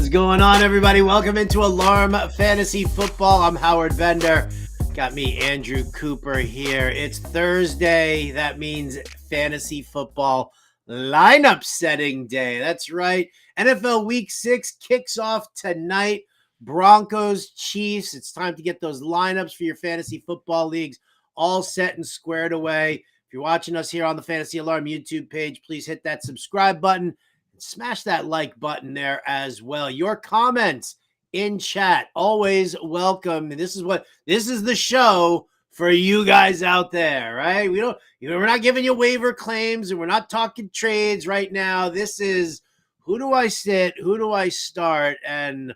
What's going on, everybody? Welcome into Alarm Fantasy Football. I'm Howard Bender. Got me, Andrew Cooper, here. It's Thursday. That means fantasy football lineup setting day. That's right. NFL Week 6 kicks off tonight. Broncos, Chiefs. It's time to get those lineups for your fantasy football leagues all set and squared away. If you're watching us here on the Fantasy Alarm YouTube page, please hit that subscribe button. Smash that like button there as well. Your comments in chat, always welcome. This is the show for you guys out there, right? We're not giving you waiver claims and we're not talking trades right now. This is who do I sit, who do I start, and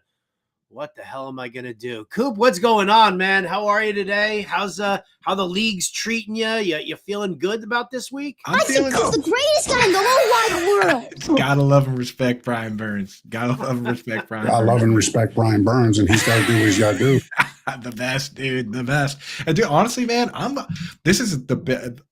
what the hell am I going to do? Coop, what's going on, man? How are you today? How the league's treating you? You feeling good about this week? I'm feeling the greatest guy in the whole wide world. Gotta love and respect Brian Burns. Gotta love and respect Brian Burns. I love and respect Brian Burns, and he's got to do what he's got to do. The best, dude. The best. And dude, honestly, man, this is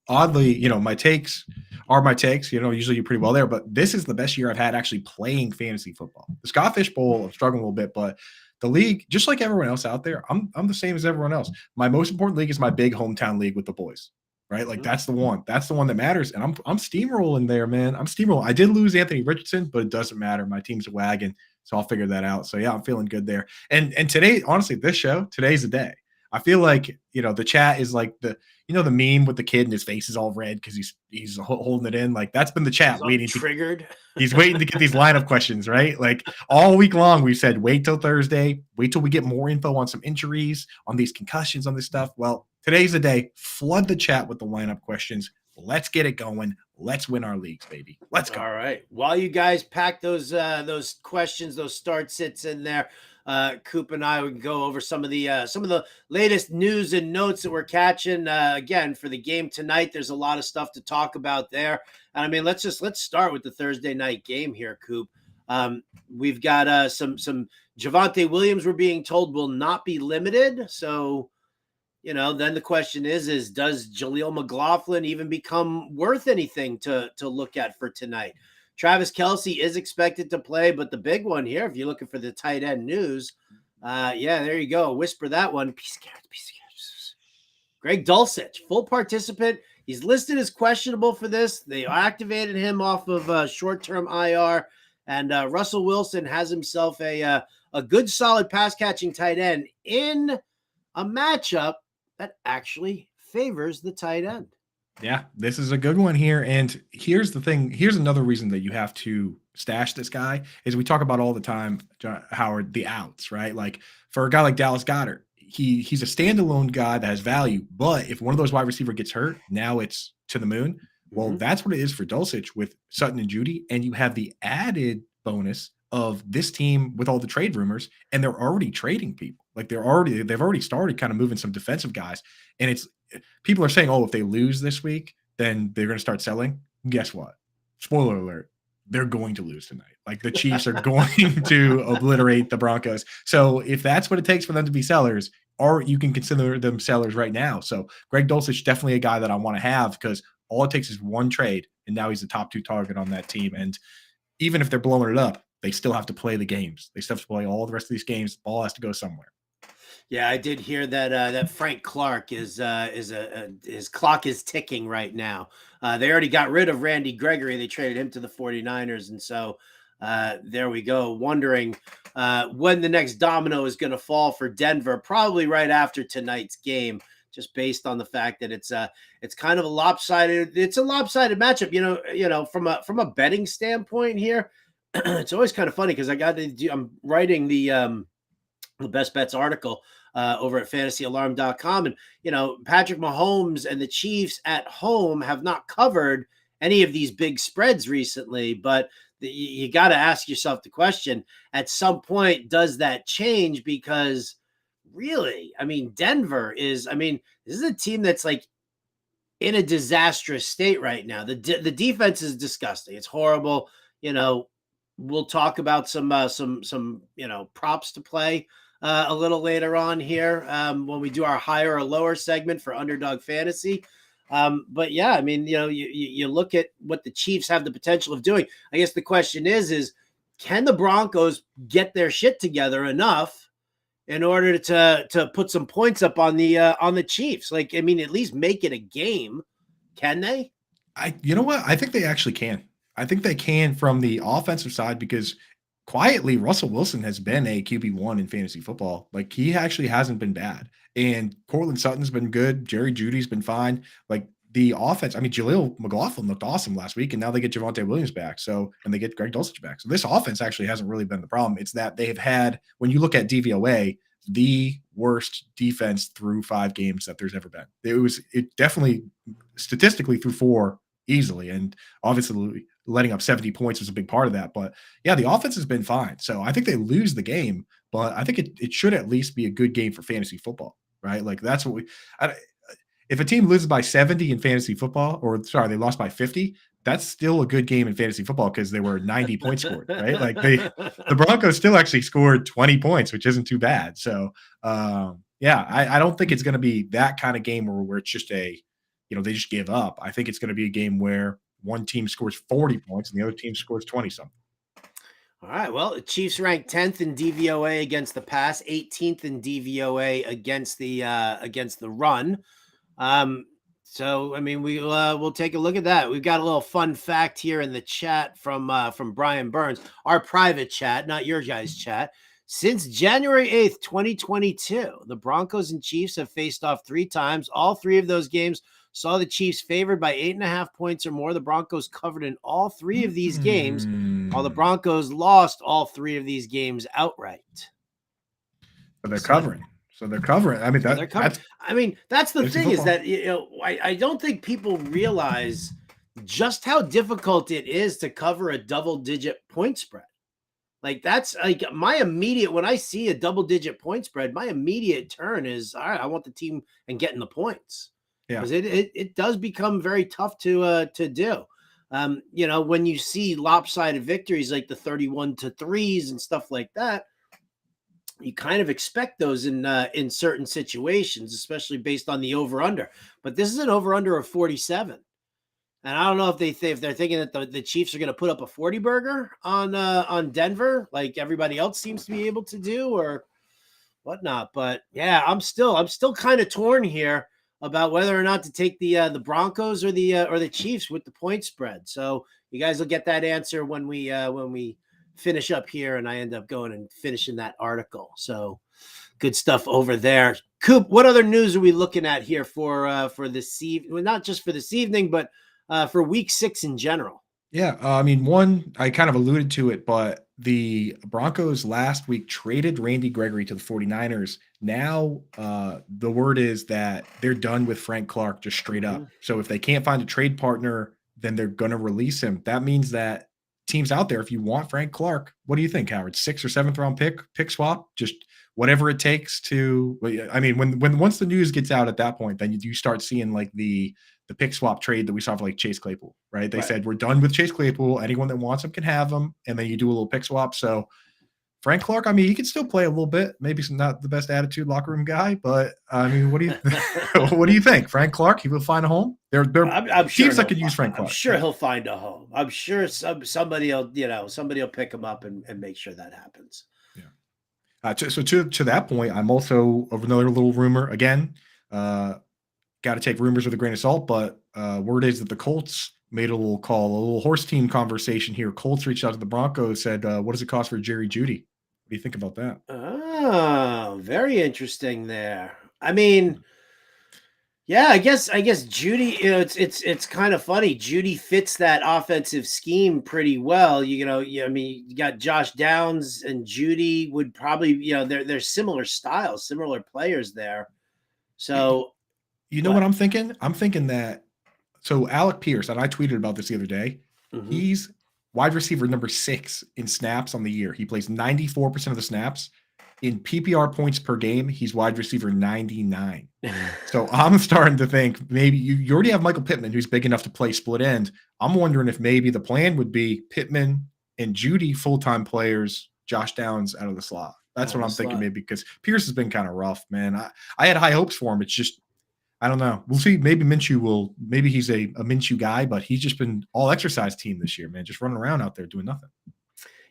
oddly, my takes are my takes. Usually you're pretty well there, but this is the best year I've had actually playing fantasy football. The Scott Fish Bowl, I'm struggling a little bit, but the league, just like everyone else out there, I'm the same as everyone else. My most important league is my big hometown league with the boys, right? Like that's the one. That's the one that matters. And I'm steamrolling there, man. I'm steamrolling. I did lose Anthony Richardson, but it doesn't matter. My team's a wagon, so I'll figure that out. So yeah, I'm feeling good there. And today, honestly, today's the day. I feel like the chat is like the meme with the kid and his face is all red because he's holding it in. Like that's been the chat waiting. Triggered. He's waiting to get these lineup questions, right? Like all week long, we've said, wait till Thursday, wait till we get more info on some injuries, on these concussions, on this stuff. Well, today's the day. Flood the chat with the lineup questions. Let's get it going. Let's win our leagues, baby. Let's go. All right. While you guys pack those questions, those start sits in there, Coop and I would go over some of the latest news and notes that we're catching. Again, for the game tonight, there's a lot of stuff to talk about there. And I mean, let's start with the Thursday night game here, Coop. We've got some Javonte Williams, we're being told, will not be limited. So, then the question is does Jaleel McLaughlin even become worth anything to look at for tonight? Travis Kelce is expected to play, but the big one here, if you're looking for the tight end news, there you go. Whisper that one. Piece of carrots. Greg Dulcich, full participant. He's listed as questionable for this. They activated him off of short-term IR, and Russell Wilson has himself a good, solid pass-catching tight end in a matchup that actually favors the tight end. Yeah, this is a good one here. And here's the thing. Here's another reason that you have to stash this guy is we talk about all the time, Howard, the outs, right? Like for a guy like Dallas Goedert, he's a standalone guy that has value. But if one of those wide receiver gets hurt, now it's to the moon. Well, that's what it is for Dulcich with Sutton and Judy. And you have the added bonus of this team with all the trade rumors, and they're already trading people. Like they've already started kind of moving some defensive guys. And people are saying, oh, if they lose this week, then they're going to start selling. Guess what? Spoiler alert. They're going to lose tonight. Like the Chiefs are going to obliterate the Broncos. So if that's what it takes for them to be sellers, or you can consider them sellers right now. So Greg Dulcich, definitely a guy that I want to have because all it takes is one trade. And now he's the top 2 target on that team. And even if they're blowing it up, they still have to play the games. They still have to play all the rest of these games. The ball has to go somewhere. Yeah, I did hear that Frank Clark his clock is ticking right now. They already got rid of Randy Gregory. They traded him to the 49ers. And so there we go. Wondering when the next domino is going to fall for Denver, probably right after tonight's game, just based on the fact that it's kind of a lopsided matchup, from a betting standpoint here. It's always kind of funny because I'm writing the best bets article over at fantasyalarm.com. And, Patrick Mahomes and the Chiefs at home have not covered any of these big spreads recently, but you got to ask yourself the question, at some point, does that change? Because really, Denver is, this is a team that's like in a disastrous state right now. The defense is disgusting. It's horrible. We'll talk about some props to play a little later on here when we do our higher or lower segment for Underdog Fantasy. But yeah, you look at what the Chiefs have the potential of doing. I guess the question is can the Broncos get their shit together enough in order to put some points up on the Chiefs? Like, I mean, at least make it a game. Can they? You know what? I think they actually can. I think they can from the offensive side because quietly Russell Wilson has been a QB1 in fantasy football. Like he actually hasn't been bad. And Cortland Sutton's been good. Jerry Jeudy's been fine. Like the offense, I mean, Jaleel McLaughlin looked awesome last week, and now they get Javonte Williams back. So, and they get Greg Dulcich back. So this offense actually hasn't really been the problem. It's that they have had, when you look at DVOA, the worst defense through 5 games that there's ever been. It definitely statistically through 4 easily. And obviously letting up 70 points was a big part of that. But yeah, the offense has been fine. So I think they lose the game, but I think it should at least be a good game for fantasy football, right? Like that's what if a team loses by 70 in fantasy football, or sorry, they lost by 50, that's still a good game in fantasy football because there were 90 points scored, right? Like the Broncos still actually scored 20 points, which isn't too bad. So yeah, I don't think it's going to be that kind of game where it's just they just give up. I think it's going to be a game where one team scores 40 points and the other team scores 20 something. All right. Well, the Chiefs ranked 10th in DVOA against the pass, 18th in DVOA against the run. So I mean, we'll take a look at that. We've got a little fun fact here in the chat from Brian Burns, our private chat, not your guys' chat. Since January 8th, 2022, the Broncos and Chiefs have faced off 3 times. All 3 of those games saw the Chiefs favored by 8.5 points or more. The Broncos covered in all 3 of these games, while the Broncos lost all 3 of these games outright. So they're covering. I mean, that's the thing football. Is that I don't think people realize just how difficult it is to cover a double-digit point spread. Like that's like my immediate, when I see a double-digit point spread, my immediate turn is, all right, I want the team and getting the points. Yeah, because it does become very tough to do. When you see lopsided victories like the 31-3s and stuff like that, you kind of expect those in certain situations, especially based on the over/under. But this is an over/under of 47, and I don't know if they're thinking that the Chiefs are going to put up a 40 burger on Denver, like everybody else seems to be able to do, or whatnot. But yeah, I'm still kind of torn here about whether or not to take the Broncos or the Chiefs with the point spread. So you guys will get that answer when we finish up here and I end up going and finishing that article. So good stuff over there. Coop, what other news are we looking at here for this evening? Well, not just for this evening, but for week 6 in general. Yeah. I mean, one, I kind of alluded to it, but the Broncos last week traded Randy Gregory to the 49ers. Now the word is that they're done with Frank Clark, just straight up. So if they can't find a trade partner, then they're going to release him. That means that teams out there, if you want Frank Clark, what do you think, Howard? 6th or 7th round pick swap, just whatever it takes to. I mean, when once the news gets out at that point, then you start seeing like the pick swap trade that we saw for like Chase Claypool, right? They said we're done with Chase Claypool. Anyone that wants him can have him, and then you do a little pick swap. So Frank Clark, I mean, he can still play a little bit. Maybe he's not the best attitude locker room guy, but I mean, what do you think? Frank Clark, he will find a home. There I'm sure teams that could use Frank Clark. I'm sure he'll find a home. I'm sure somebody will pick him up and make sure that happens. Yeah. To that point, I'm also of another little rumor again. Got to take rumors with a grain of salt, but word is that the Colts made a little call, a little horse team conversation here. Colts reached out to the Broncos, said, what does it cost for Jerry Jeudy? What do you think about that? Oh, very interesting there. I mean, yeah, I guess Jeudy, it's kind of funny. Jeudy fits that offensive scheme pretty well. I mean, you got Josh Downs and Jeudy would probably, they're similar styles, similar players there. So, what I'm thinking? I'm thinking that, so Alec Pierce, and I tweeted about this the other day, he's wide receiver number 6 in snaps on the year. He plays 94% of the snaps. In PPR points per game, he's wide receiver 99. So I'm starting to think maybe you already have Michael Pittman, who's big enough to play split end. I'm wondering if maybe the plan would be Pittman and Jeudy full-time players, Josh Downs out of the slot. That's what I'm thinking maybe, because Pierce has been kind of rough, man. I had high hopes for him. It's just, I don't know. We'll see. Maybe he's a Minshew guy, but he's just been all exercise team this year, man. Just running around out there doing nothing.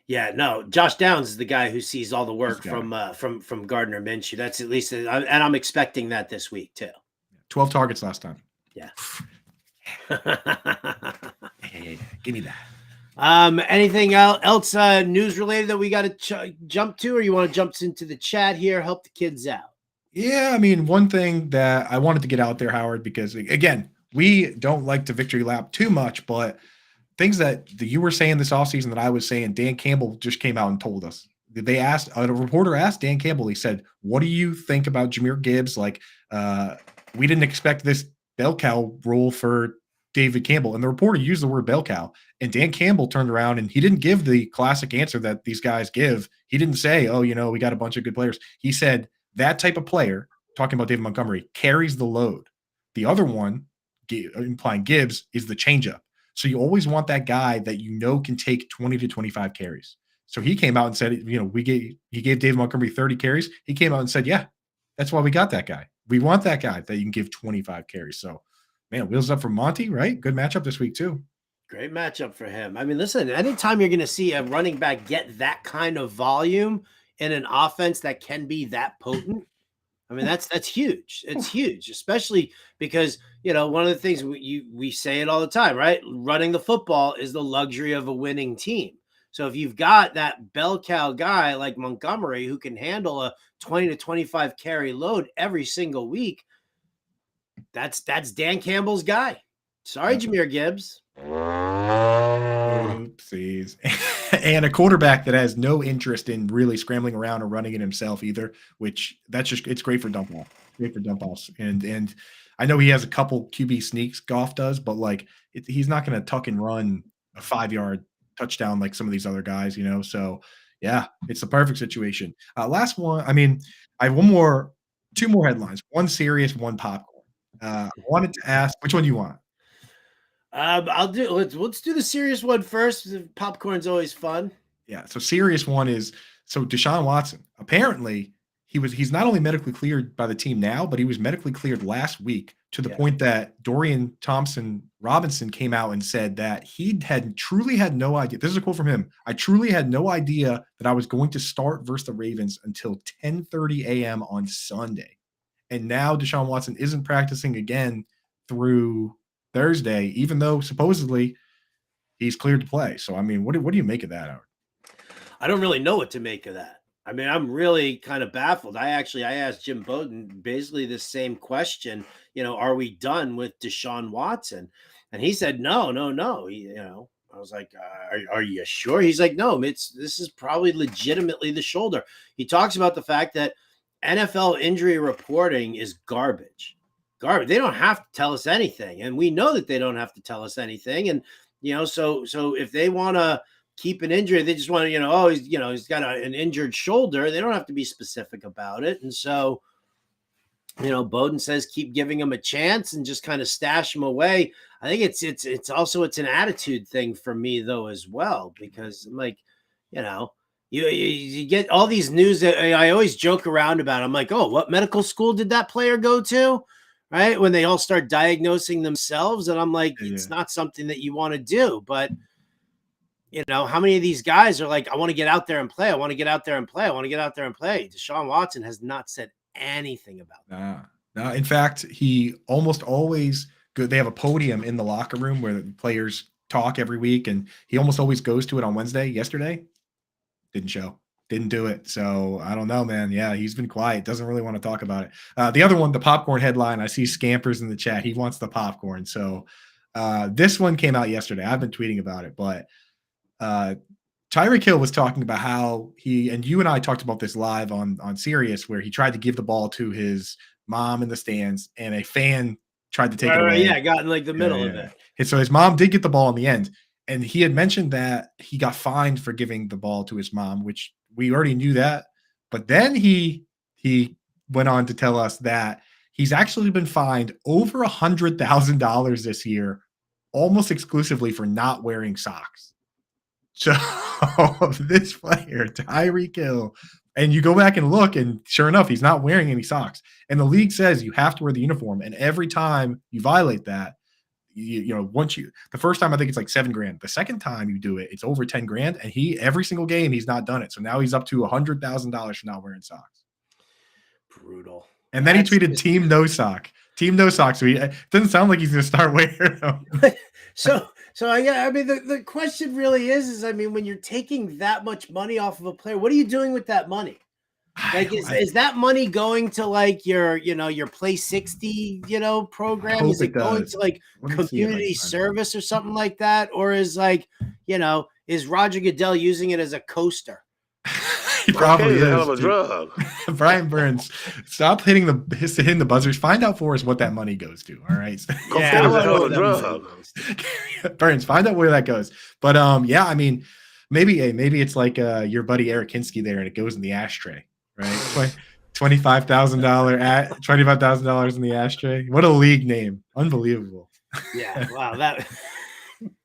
Yeah, no, Josh Downs is the guy who sees all the He's work the guy. from Gardner Minshew. That's at least, and I'm expecting that this week too. 12 targets last time. Yeah. Hey, give me that. Anything else news related that we got to jump to, or you want to jump into the chat here? Help the kids out. Yeah, I mean, one thing that I wanted to get out there, Howard, because again, we don't like to victory lap too much, but things that you were saying this offseason that I was saying, Dan Campbell just came out and told us. They asked, a reporter asked Dan Campbell, he said, what do you think about Jahmyr Gibbs? Like, we didn't expect this bell cow role for David Campbell. And the reporter used the word bell cow. And Dan Campbell turned around and he didn't give the classic answer that these guys give. He didn't say, oh, we got a bunch of good players. He said, that type of player, talking about David Montgomery, carries the load. The other one, implying Gibbs, is the changeup. So you always want that guy that can take 20 to 25 carries. So he came out and said, he gave David Montgomery 30 carries. He came out and said, yeah, that's why we got that guy. We want that guy that you can give 25 carries. So, man, wheels up for Monty, right? Good matchup this week too. Great matchup for him. I mean, listen, anytime you're going to see a running back get that kind of volume in an offense that can be that potent, I mean, that's huge. It's huge, especially because, one of the things we say it all the time, right? Running the football is the luxury of a winning team. So if you've got that bell cow guy like Montgomery who can handle a 20 to 25 carry load every single week, that's Dan Campbell's guy. Sorry, Jahmyr Gibbs. Oopsies. And a quarterback that has no interest in really scrambling around or running it himself either, which it's great for dump off. Great for dump offs. And I know he has a couple QB sneaks Goff does, but he's not going to tuck and run a 5-yard touchdown like some of these other guys, So yeah, it's the perfect situation. Last one. I mean, I have two more headlines, one serious, one popcorn. I wanted to ask, which one do you want? Let's do the serious one first. Popcorn's always fun. Yeah. So serious one is Deshaun Watson. Apparently he's not only medically cleared by the team now, but he was medically cleared last week to the point that Dorian Thompson-Robinson came out and said that he truly had no idea. This is a quote from him. I truly had no idea that I was going to start versus the Ravens until 10:30 a.m. on Sunday. And now Deshaun Watson isn't practicing again through Thursday, even though supposedly he's cleared to play. So, I mean, what do you make of that, Howard? I don't really know what to make of that. I mean, I'm really kind of baffled. I asked Jim Bowden basically the same question, are we done with Deshaun Watson? And he said, no. I was like, are you sure? He's like, no, this is probably legitimately the shoulder. He talks about the fact that NFL injury reporting is garbage. They don't have to tell us anything. And we know that they don't have to tell us anything. And, so if they want to keep an injury, they just want to, he's got an injured shoulder. They don't have to be specific about it. And so, Bowden says, keep giving him a chance and just kind of stash him away. I think it's also an attitude thing for me though, as well, because I'm like, you get all these news that I always joke around about. I'm like, oh, what medical school did that player go to? Right. When they all start diagnosing themselves. And I'm like, it's not something that you want to do. But, how many of these guys are like, I want to get out there and play. I want to get out there and play. I want to get out there and play. Deshaun Watson has not said anything about that. No. In fact, he almost always they have a podium in the locker room where the players talk every week. And he almost always goes to it on Wednesday. Yesterday, didn't do it. So I don't know, man. Yeah, he's been quiet. Doesn't really want to talk about it. The other one, the popcorn headline, I see Scampers in the chat. He wants the popcorn. So this one came out yesterday. I've been tweeting about it, but Tyreek Hill was talking about how and you and I talked about this live on Sirius, where he tried to give the ball to his mom in the stands and a fan tried to take it away. Yeah, got in the middle of it. And so his mom did get the ball in the end. And he had mentioned that he got fined for giving the ball to his mom, which we already knew that. But then he went on to tell us that he's actually been fined over $100,000 this year, almost exclusively for not wearing socks. So this player, Tyreek Hill, and you go back and look, and sure enough, he's not wearing any socks. And the league says you have to wear the uniform. And every time you violate that, the first time I think it's like $7,000. The second time you do it, it's over $10,000. And every single game he's not done it. So now he's up to $100,000 for not wearing socks. Brutal. And then he tweeted Team No Sock. Team No Sock. So it doesn't sound like he's going to start wearing them. So I mean, the question really is, I mean, when you're taking that much money off of a player, what are you doing with that money? Like, is that money going to like your Play 60, program? Is it going to like community service or something like that? Or is like, is Roger Goodell using it as a coaster? He probably is. A hell of a drug. Brian Burns, stop hitting the buzzers. Find out for us what that money goes to. All right. Yeah, a hell of a drug. Burns, find out where that goes. But yeah, I mean, maybe it's like your buddy Eric Hinsky there, and it goes in the ashtray, right? $25,000 in the ashtray. What a league name! Unbelievable. Yeah, wow, that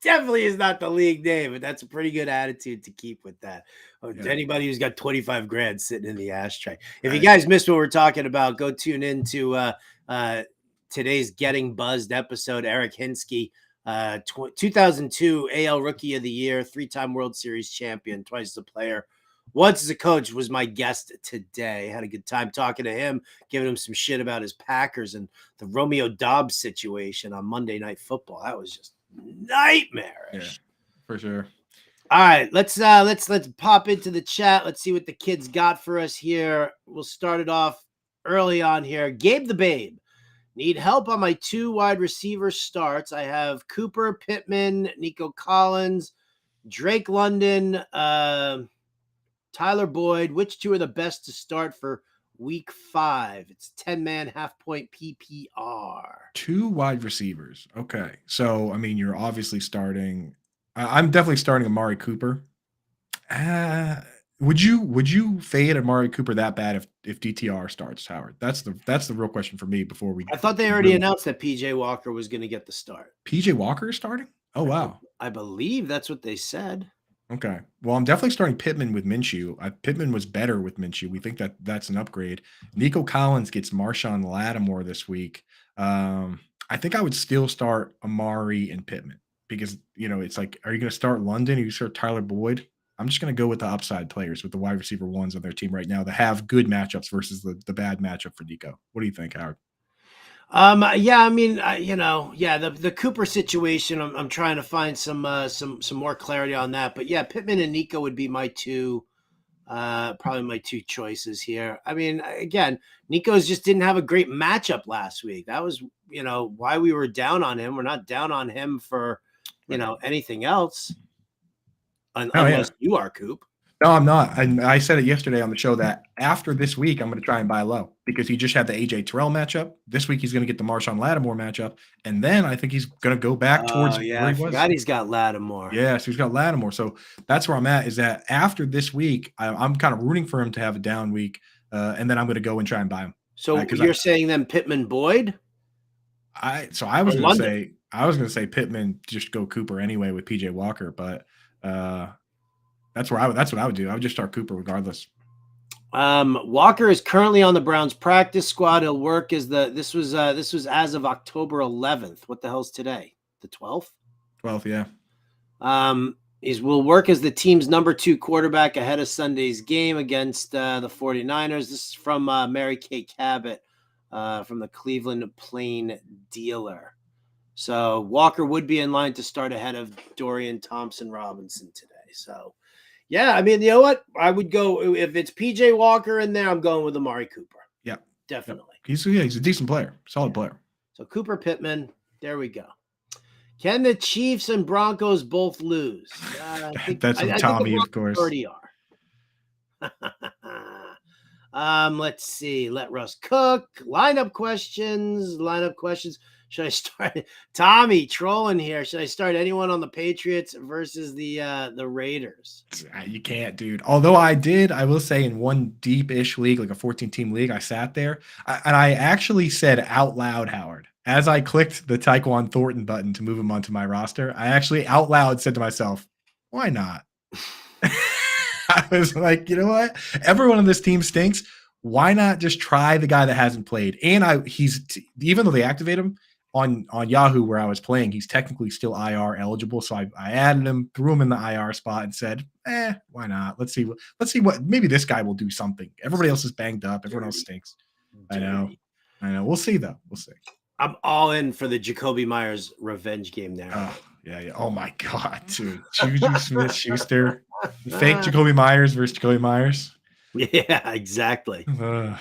definitely is not the league name, but that's a pretty good attitude to keep with that. Anybody who's got $25,000 sitting in the ashtray. If you guys missed what we're talking about, go tune into today's Getting Buzzed episode. Eric Hinsky, 2002 AL Rookie of the Year, 3-time World Series champion, twice as a player, once as a coach, was my guest today. Had a good time talking to him, giving him some shit about his Packers and the Romeo Dobbs situation on Monday Night Football. That was just nightmarish. Yeah, for sure. All right, let's pop into the chat. Let's see what the kids got for us here. We'll start it off early on here. Gabe the Babe. Need help on my 2 wide receiver starts. I have Cooper, Pittman, Nico Collins, Drake London, Tyler Boyd. Which 2 are the best to start for week 5? It's 10-man half-point PPR. 2 wide receivers. Okay. So, I mean, you're obviously starting. I'm definitely starting Amari Cooper. Would you fade Amari Cooper that bad if DTR starts, Howard? That's the real question for me before we. I thought they already announced that PJ Walker was going to get the start. PJ Walker is starting? Oh, wow. I believe that's what they said. Okay. Well, I'm definitely starting Pittman with Minshew. Pittman was better with Minshew. We think that's an upgrade. Nico Collins gets Marshawn Lattimore this week. I think I would still start Amari and Pittman because, it's like, are you going to start London? Or you start Tyler Boyd? I'm just going to go with the upside players, with the wide receiver ones on their team right now that have good matchups versus the bad matchup for Nico. What do you think, Howard? Yeah, I mean, the Cooper situation, I'm trying to find some more clarity on that, but yeah, Pittman and Nico would be my 2, probably my 2 choices here. I mean, again, Nico's just didn't have a great matchup last week. That was, why we were down on him. We're not down on him for, anything else. Unless you are, Coop. No, I'm not. And I said it yesterday on the show that after this week, I'm going to try and buy low because he just had the AJ Terrell matchup. This week, he's going to get the Marshawn Lattimore matchup. And then I think he's going to go back towards where he was. I forgot he's got Lattimore. Yeah, so he's got Lattimore. So that's where I'm at, is that after this week, I'm kind of rooting for him to have a down week. And then I'm going to go and try and buy him. So you're saying then Pittman Boyd? I was going to say Pittman, just go Cooper anyway with PJ Walker, but that's what I would do. I would just start Cooper regardless. Walker is currently on the Browns practice squad. He'll work as this was as of October 11th. What the hell's today? The 12th? 12th, yeah. Will work as the team's number 2 quarterback ahead of Sunday's game against the 49ers. This is from Mary Kay Cabot from the Cleveland Plain Dealer. So Walker would be in line to start ahead of Dorian Thompson-Robinson today. So, yeah, I mean, you know what? I would go, if it's PJ Walker in there, I'm going with Amari Cooper. Yeah. Definitely. Yep. He's a decent player, solid player. So Cooper, Pittman, there we go. Can the Chiefs and Broncos both lose? That's from Tommy, of course. Already are. Let's see. Let Russ cook. Lineup questions. Should I start Tommy trolling here? Should I start anyone on the Patriots versus the Raiders? You can't, dude. Although I will say in one deep-ish league, like a 14-team league, I sat there and I actually said out loud, Howard, as I clicked the Tyquan Thornton button to move him onto my roster, I actually out loud said to myself, why not? I was like, you know what? Everyone on this team stinks. Why not just try the guy that hasn't played? And even though they activate him, on Yahoo where I was playing, he's technically still IR eligible. So I added him, threw him in the IR spot, and said, why not? Let's see what maybe this guy will do something. Everybody else is banged up. Everyone else stinks. I know. We'll see though. We'll see. I'm all in for the Jacoby Myers revenge game there. Oh, yeah. Oh my God, dude. Juju Smith-Schuster. Fake Jacoby Myers versus Jacoby Myers. Yeah, exactly.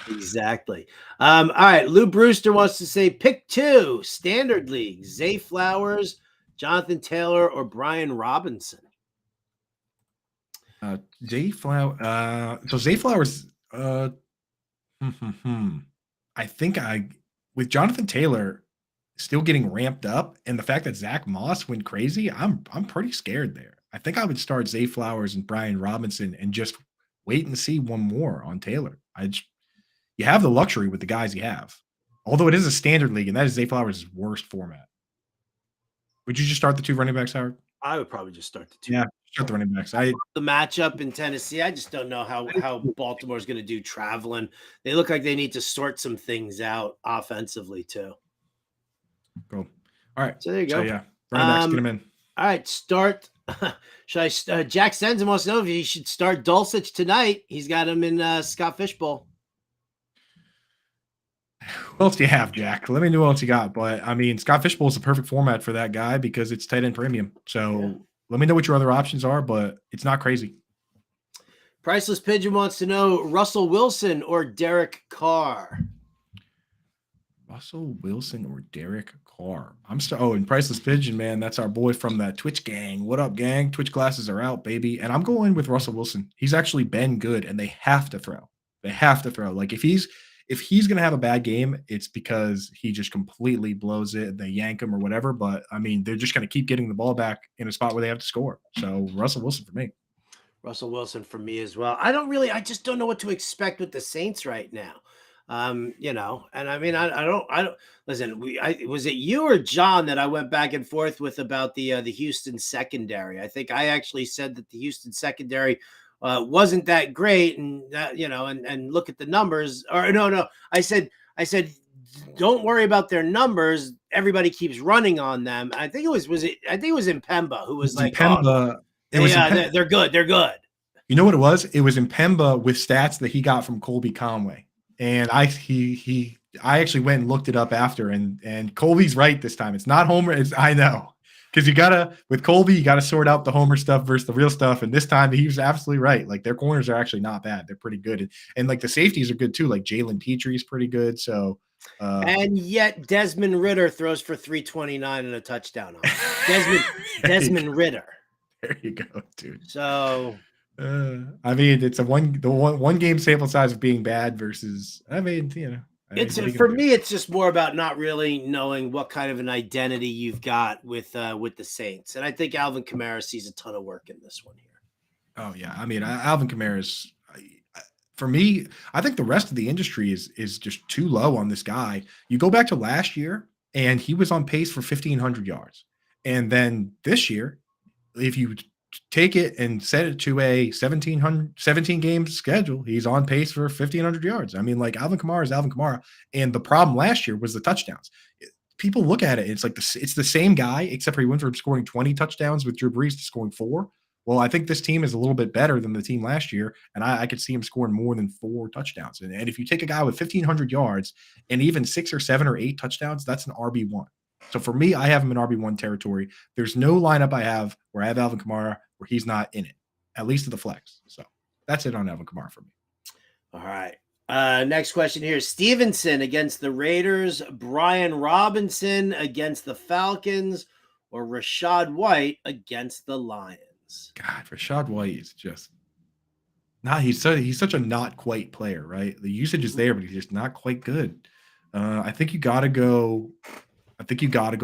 Exactly. All right. Lou Brewster wants to say pick 2 standard league: Zay Flowers, Jonathan Taylor, or Brian Robinson. Zay Flowers. So Zay Flowers. I think with Jonathan Taylor still getting ramped up, and the fact that Zach Moss went crazy, I'm pretty scared there. I think I would start Zay Flowers and Brian Robinson and just wait and see one more on Taylor. You have the luxury with the guys you have, although it is a standard league, and that is Zay Flowers' worst format. Would you just start the 2 running backs, Howard? I would probably just start the 2. Yeah, start the running backs. The matchup in Tennessee, I just don't know how Baltimore's going to do traveling. They look like they need to sort some things out offensively too. Cool. All right. So there you go. So yeah, running backs, get them in. All right, start. Jack Sensen wants to know if he should start Dulcich tonight. He's got him in Scott Fishbowl. What else do you have, Jack? Let me know what else you got. But I mean, Scott Fishbowl is the perfect format for that guy because it's tight end premium. So let me know what your other options are, but it's not crazy. Priceless Pigeon wants to know Russell Wilson or Derek Carr. Russell Wilson or Derek Carr. And Priceless Pigeon, man, that's our boy from the Twitch gang. What up, gang? Twitch glasses are out, baby. And I'm going with Russell Wilson. He's actually been good, and they have to throw. Like if he's going to have a bad game, it's because he just completely blows it. They yank him or whatever. But I mean, they're just going to keep getting the ball back in a spot where they have to score. So Russell Wilson for me. Russell Wilson for me as well. I just don't know what to expect with the Saints right now. And I mean, I don't listen. Was it you or John that I went back and forth with about the Houston secondary? I think I actually said that the Houston secondary wasn't that great, and that, and look at the numbers. Or no, I said, don't worry about their numbers. Everybody keeps running on them. I think it was Mpemba who was like, Mpemba. They're good. They're good. You know what it was? It was Mpemba with stats that he got from Colby Conway. And I actually went and looked it up after, and Colby's right this time. It's not Homer. I know, because with Colby, you gotta sort out the Homer stuff versus the real stuff. And this time he was absolutely right. Like their corners are actually not bad. They're pretty good. And like the safeties are good too. Like Jalen Petrie is pretty good. So and yet Desmond Ridder throws for 329 and a touchdown on Desmond Ridder. There you go, dude. So I mean, it's one game sample size of being bad versus. I mean, for me, it's just more about not really knowing what kind of an identity you've got with the Saints, and I think Alvin Kamara sees a ton of work in this one here. Oh yeah, I mean, Alvin Kamara's. For me, I think the rest of the industry is just too low on this guy. You go back to last year, and he was on pace for 1,500 yards, and then this year, if you take it and set it to a 17 game schedule, he's on pace for 1,500 yards. I mean, like Alvin Kamara is Alvin Kamara. And the problem last year was the touchdowns. People look at it, it's like it's the same guy, except for he went from scoring 20 touchdowns with Drew Brees to scoring 4. Well, I think this team is a little bit better than the team last year, and I could see him scoring more than 4 touchdowns. And if you take a guy with 1,500 yards and even 6 or 7 or 8 touchdowns, that's an RB1. So for me, I have him in RB1 territory. There's no lineup I have where I have Alvin Kamara where he's not in it, at least to the flex. So that's it on Alvin Kamara for me. All right. Next question here. Stevenson against the Raiders, Brian Robinson against the Falcons, or Rachaad White against the Lions? God, Rachaad White is just he's such a not quite player, right? The usage is there, but he's just not quite good. I think you gotta go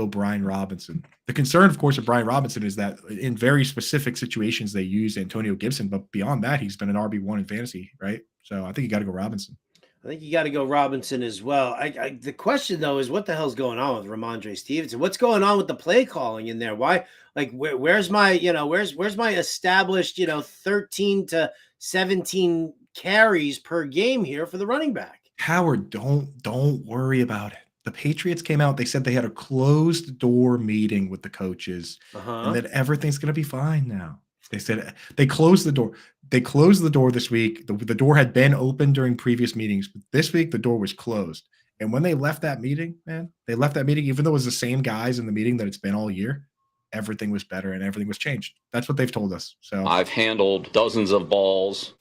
Brian Robinson. The concern, of course, of Brian Robinson is that in very specific situations they use Antonio Gibson, but beyond that, he's been an RB1 in fantasy, right? So I think you got to go Robinson. I think you got to go Robinson as well. The question though is what the hell's going on with Ramondre Stevenson? What's going on with the play calling in there? Why? Like where's my where's my established 13 to 17 carries per game here for the running back? Howard, don't worry about it. The Patriots came out. They said they had a closed door meeting with the coaches and that everything's going to be fine now. They said they closed the door. They closed the door this week. The door had been open during previous meetings, but this week the door was closed. And when they left that meeting, man, they left that meeting, even though it was the same guys in the meeting that it's been all year, everything was better and everything was changed. That's what they've told us. So I've handled dozens of balls.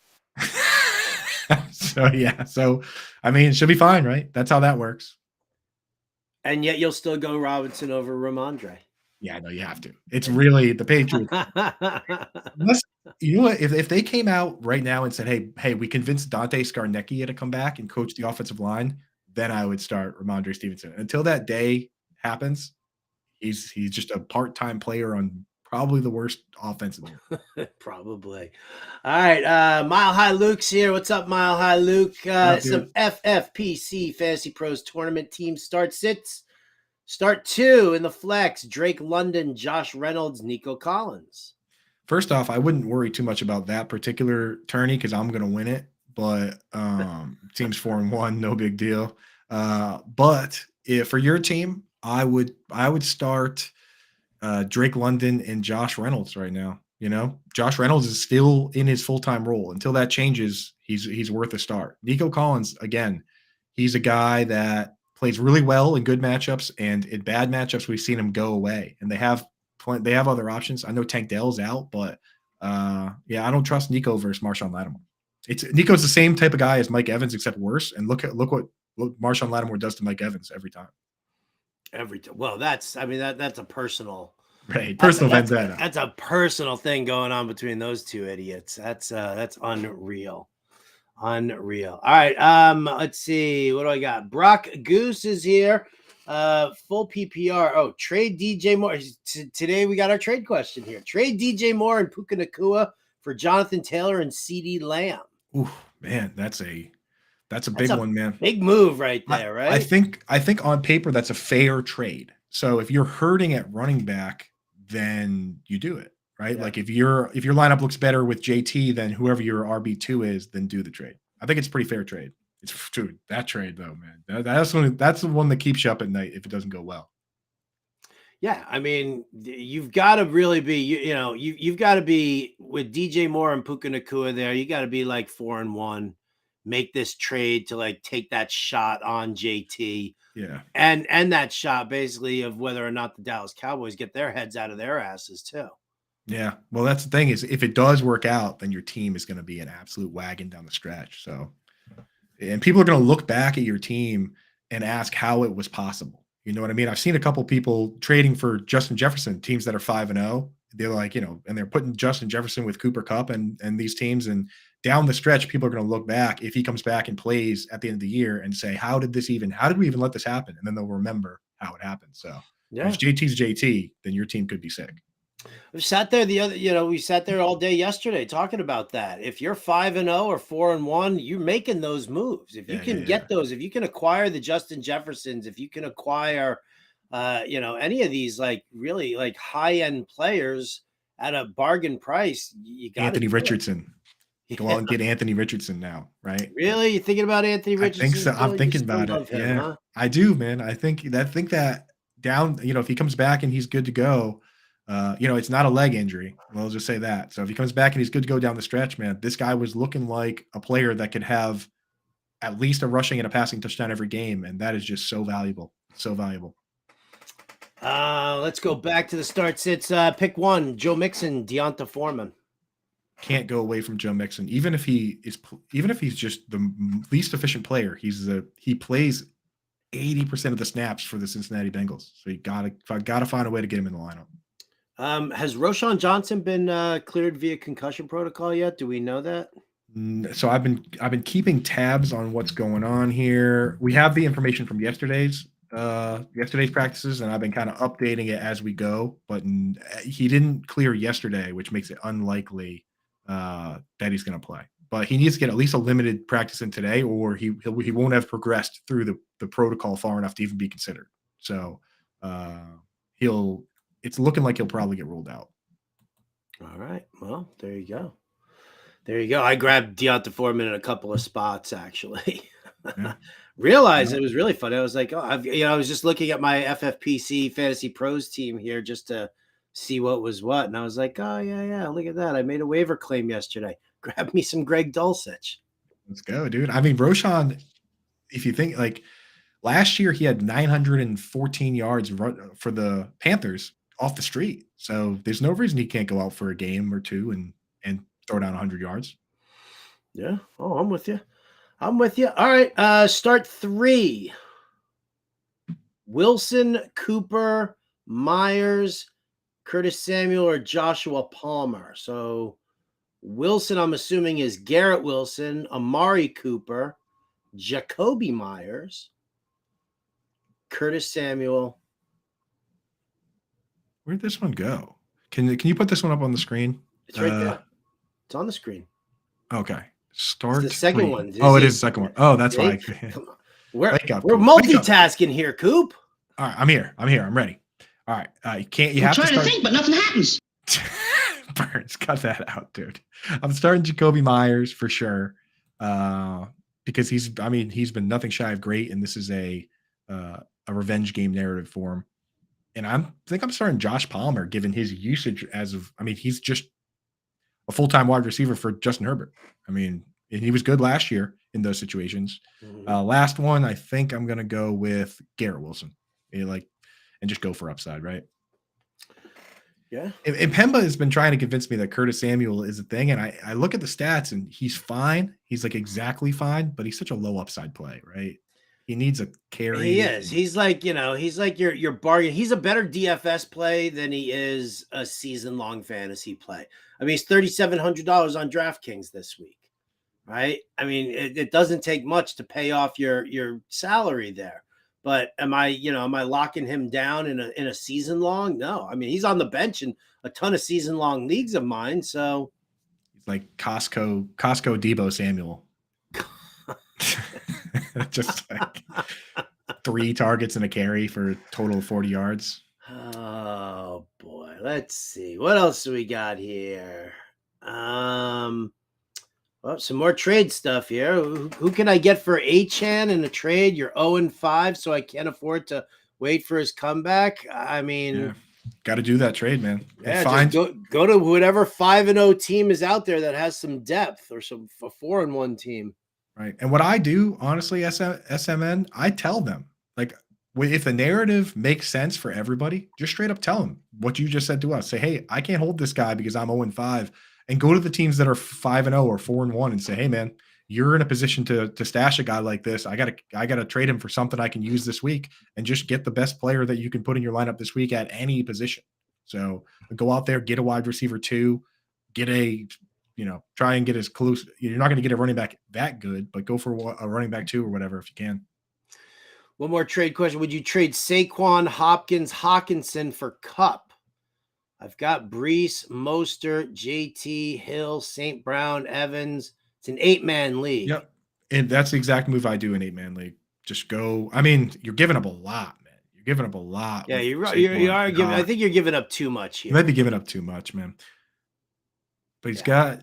So I mean, it should be fine, right? That's how that works. And yet you'll still go Robinson over Ramondre. Yeah, I know you have to. It's really the Patriots. You know what? If they came out right now and said, hey, we convinced Dante Scarnecchia to come back and coach the offensive line, then I would start Ramondre Stevenson. Until that day happens, he's just a part-time player on probably the worst offense in the world. Probably. All right. Mile High Luke's here. What's up, Mile High Luke? Some FFPC Fantasy Pros tournament team start sits. Start 2 in the flex. Drake London, Josh Reynolds, Nico Collins. First off, I wouldn't worry too much about that particular tourney because I'm going to win it. But team's 4-1, no big deal. But for your team, I would start Drake London and Josh Reynolds right now. You know, Josh Reynolds is still in his full-time role. Until that changes, he's worth a start. Nico Collins, again, he's a guy that plays really well in good matchups, and in bad matchups, we've seen him go away. And they have other options. I know Tank Dell's out, but I don't trust Nico versus Marshawn Lattimore. Nico's the same type of guy as Mike Evans, except worse. And look what Marshawn Lattimore does to Mike Evans every time. Well, that's a personal vendetta. That's a personal thing going on between those two idiots. That's unreal. All right. Let's see. What do I got? Brock Goose is here. Full PPR. Oh, trade DJ Moore. Today we got our trade question here. Trade DJ Moore and Puka Nacua for Jonathan Taylor and CeeDee Lamb. Ooh, man, that's a big one, man. Big move right there, right? I think on paper that's a fair trade. So if you're hurting at running back, then you do it, right? Yeah. Like if your lineup looks better with JT than whoever your RB2 is, then do the trade. I think it's a pretty fair trade. It's true. That trade though, man. That's the one that keeps you up at night if it doesn't go well. Yeah, I mean, you've got to really be, you've got to be with DJ Moore and Puka Nacua there. You got to be like 4-1, make this trade to like take that shot on JT. Yeah. And that shot basically of whether or not the Dallas Cowboys get their heads out of their asses too. Yeah. Well, that's the thing is if it does work out, then your team is going to be an absolute wagon down the stretch. So, and people are going to look back at your team and ask how it was possible. You know what I mean? I've seen a couple people trading for Justin Jefferson, teams that are 5-0. They're like, and they're putting Justin Jefferson with Cooper Kupp and these teams. And down the stretch, people are going to look back if he comes back and plays at the end of the year and say, how did we even let this happen? And then they'll remember how it happened. So if JT's JT, then your team could be sick. We sat there we sat there all day yesterday talking about that. If you're 5-0 or 4-1, you're making those moves. If you can get those, if you can acquire the Justin Jeffersons, if you can acquire, any of these like really like high end players at a bargain price, you got Anthony Richardson. Go out and get Anthony Richardson now, right? Really? You thinking about Anthony Richardson? I think so. I'm thinking about it. Him, huh? I do, man. I think that down, if he comes back and he's good to go, it's not a leg injury. We'll just say that. So if he comes back and he's good to go down the stretch, man, this guy was looking like a player that could have at least a rushing and a passing touchdown every game. And that is just so valuable. So valuable. Let's go back to the start sits. Pick one, Joe Mixon, Deonta Foreman. Can't go away from Joe Mixon. Even if he's just the least efficient player, he plays 80% of the snaps for the Cincinnati Bengals. So you gotta find a way to get him in the lineup. Has Roschon Johnson been cleared via concussion protocol yet? Do we know that? So I've been keeping tabs on what's going on here. We have the information from yesterday's practices, and I've been kind of updating it as we go. But he didn't clear yesterday, which makes it unlikely that he's going to play. But he needs to get at least a limited practice in today, or he won't have progressed through the protocol far enough to even be considered. So it's looking like he'll probably get ruled out. All right. Well, there you go. I grabbed Deonta Foreman in a couple of spots, actually. Yeah. Realized Yeah. it was really fun. I was like, oh, I was just looking at my FFPC Fantasy Pros team here just to see what was what, and I was like, oh yeah, look at that. I made a waiver claim yesterday. Grab me some Greg Dulcich. Let's go, dude. I mean, Roshan, if you think like last year, he had 914 yards for the Panthers off the street. So there's no reason he can't go out for a game or two and throw down 100 yards. Yeah. Oh, I'm with you. All right. Start 3. Wilson, Cooper, Myers, Curtis Samuel, or Joshua Palmer. So Wilson, I'm assuming, is Garrett Wilson, Amari Cooper, Jacoby Myers, Curtis Samuel. Where'd this one go? Can you put this one up on the screen? It's right there. It's on the screen. Okay. Start It's the second 3. one. It is the second one. Oh, that's why. Come on. We're Wake up, we're Coop. Wake up. multitasking here, Coop. All right, I'm here. I'm ready. All right. You have to trying start. to think, but nothing happens. Burns, cut that out, dude. I'm starting Jacoby Myers for sure. Because he's been nothing shy of great, and this is a revenge game narrative for him. And I think I'm starting Josh Palmer, given his usage he's just a full-time wide receiver for Justin Herbert. And he was good last year in those situations. Mm-hmm. Last one, I think I'm going to go with Garrett Wilson. And just go for upside, right? Yeah. And Pemba has been trying to convince me that Curtis Samuel is a thing. And I look at the stats and he's fine. He's like exactly fine, but he's such a low upside play, right? He needs a carry. He is. He's like your bargain. He's a better DFS play than he is a season-long fantasy play. He's $3,700 on DraftKings this week, right? It doesn't take much to pay off your salary there. But am I locking him down in a season long? No. He's on the bench in a ton of season long leagues of mine. So he's like Costco Debo Samuel. Just like 3 targets and a carry for a total of 40 yards. Oh boy. Let's see. What else do we got here? Well, some more trade stuff here. Who can I get for Achane in a trade? You're 0-5, so I can't afford to wait for his comeback. Got to do that trade, man. Yeah, just go to whatever 5-0 team is out there that has some depth, or a 4-1 team. Right. And what I do, honestly, SMN, I tell them, like, if the narrative makes sense for everybody, just straight up tell them what you just said to us. Say, hey, I can't hold this guy because I'm 0-5. And go to the teams that are 5-0 or 4-1 and say, hey, man, you're in a position to stash a guy like this. I gotta trade him for something I can use this week, and just get the best player that you can put in your lineup this week at any position. So go out there, get a wide receiver 2, try and get as close. You're not going to get a running back that good, but go for a running back 2 or whatever if you can. One more trade question. Would you trade Saquon, Hopkins, Hawkinson for Kupp? I've got Brees, Mostert, JT, Hill, St. Brown, Evans. It's an 8-man league. Yep. And that's the exact move I do in 8-man league. Just go. You're giving up a lot, man. You're giving up a lot. Yeah, you are giving. I think you're giving up too much here. You might be giving up too much, man. But he's got.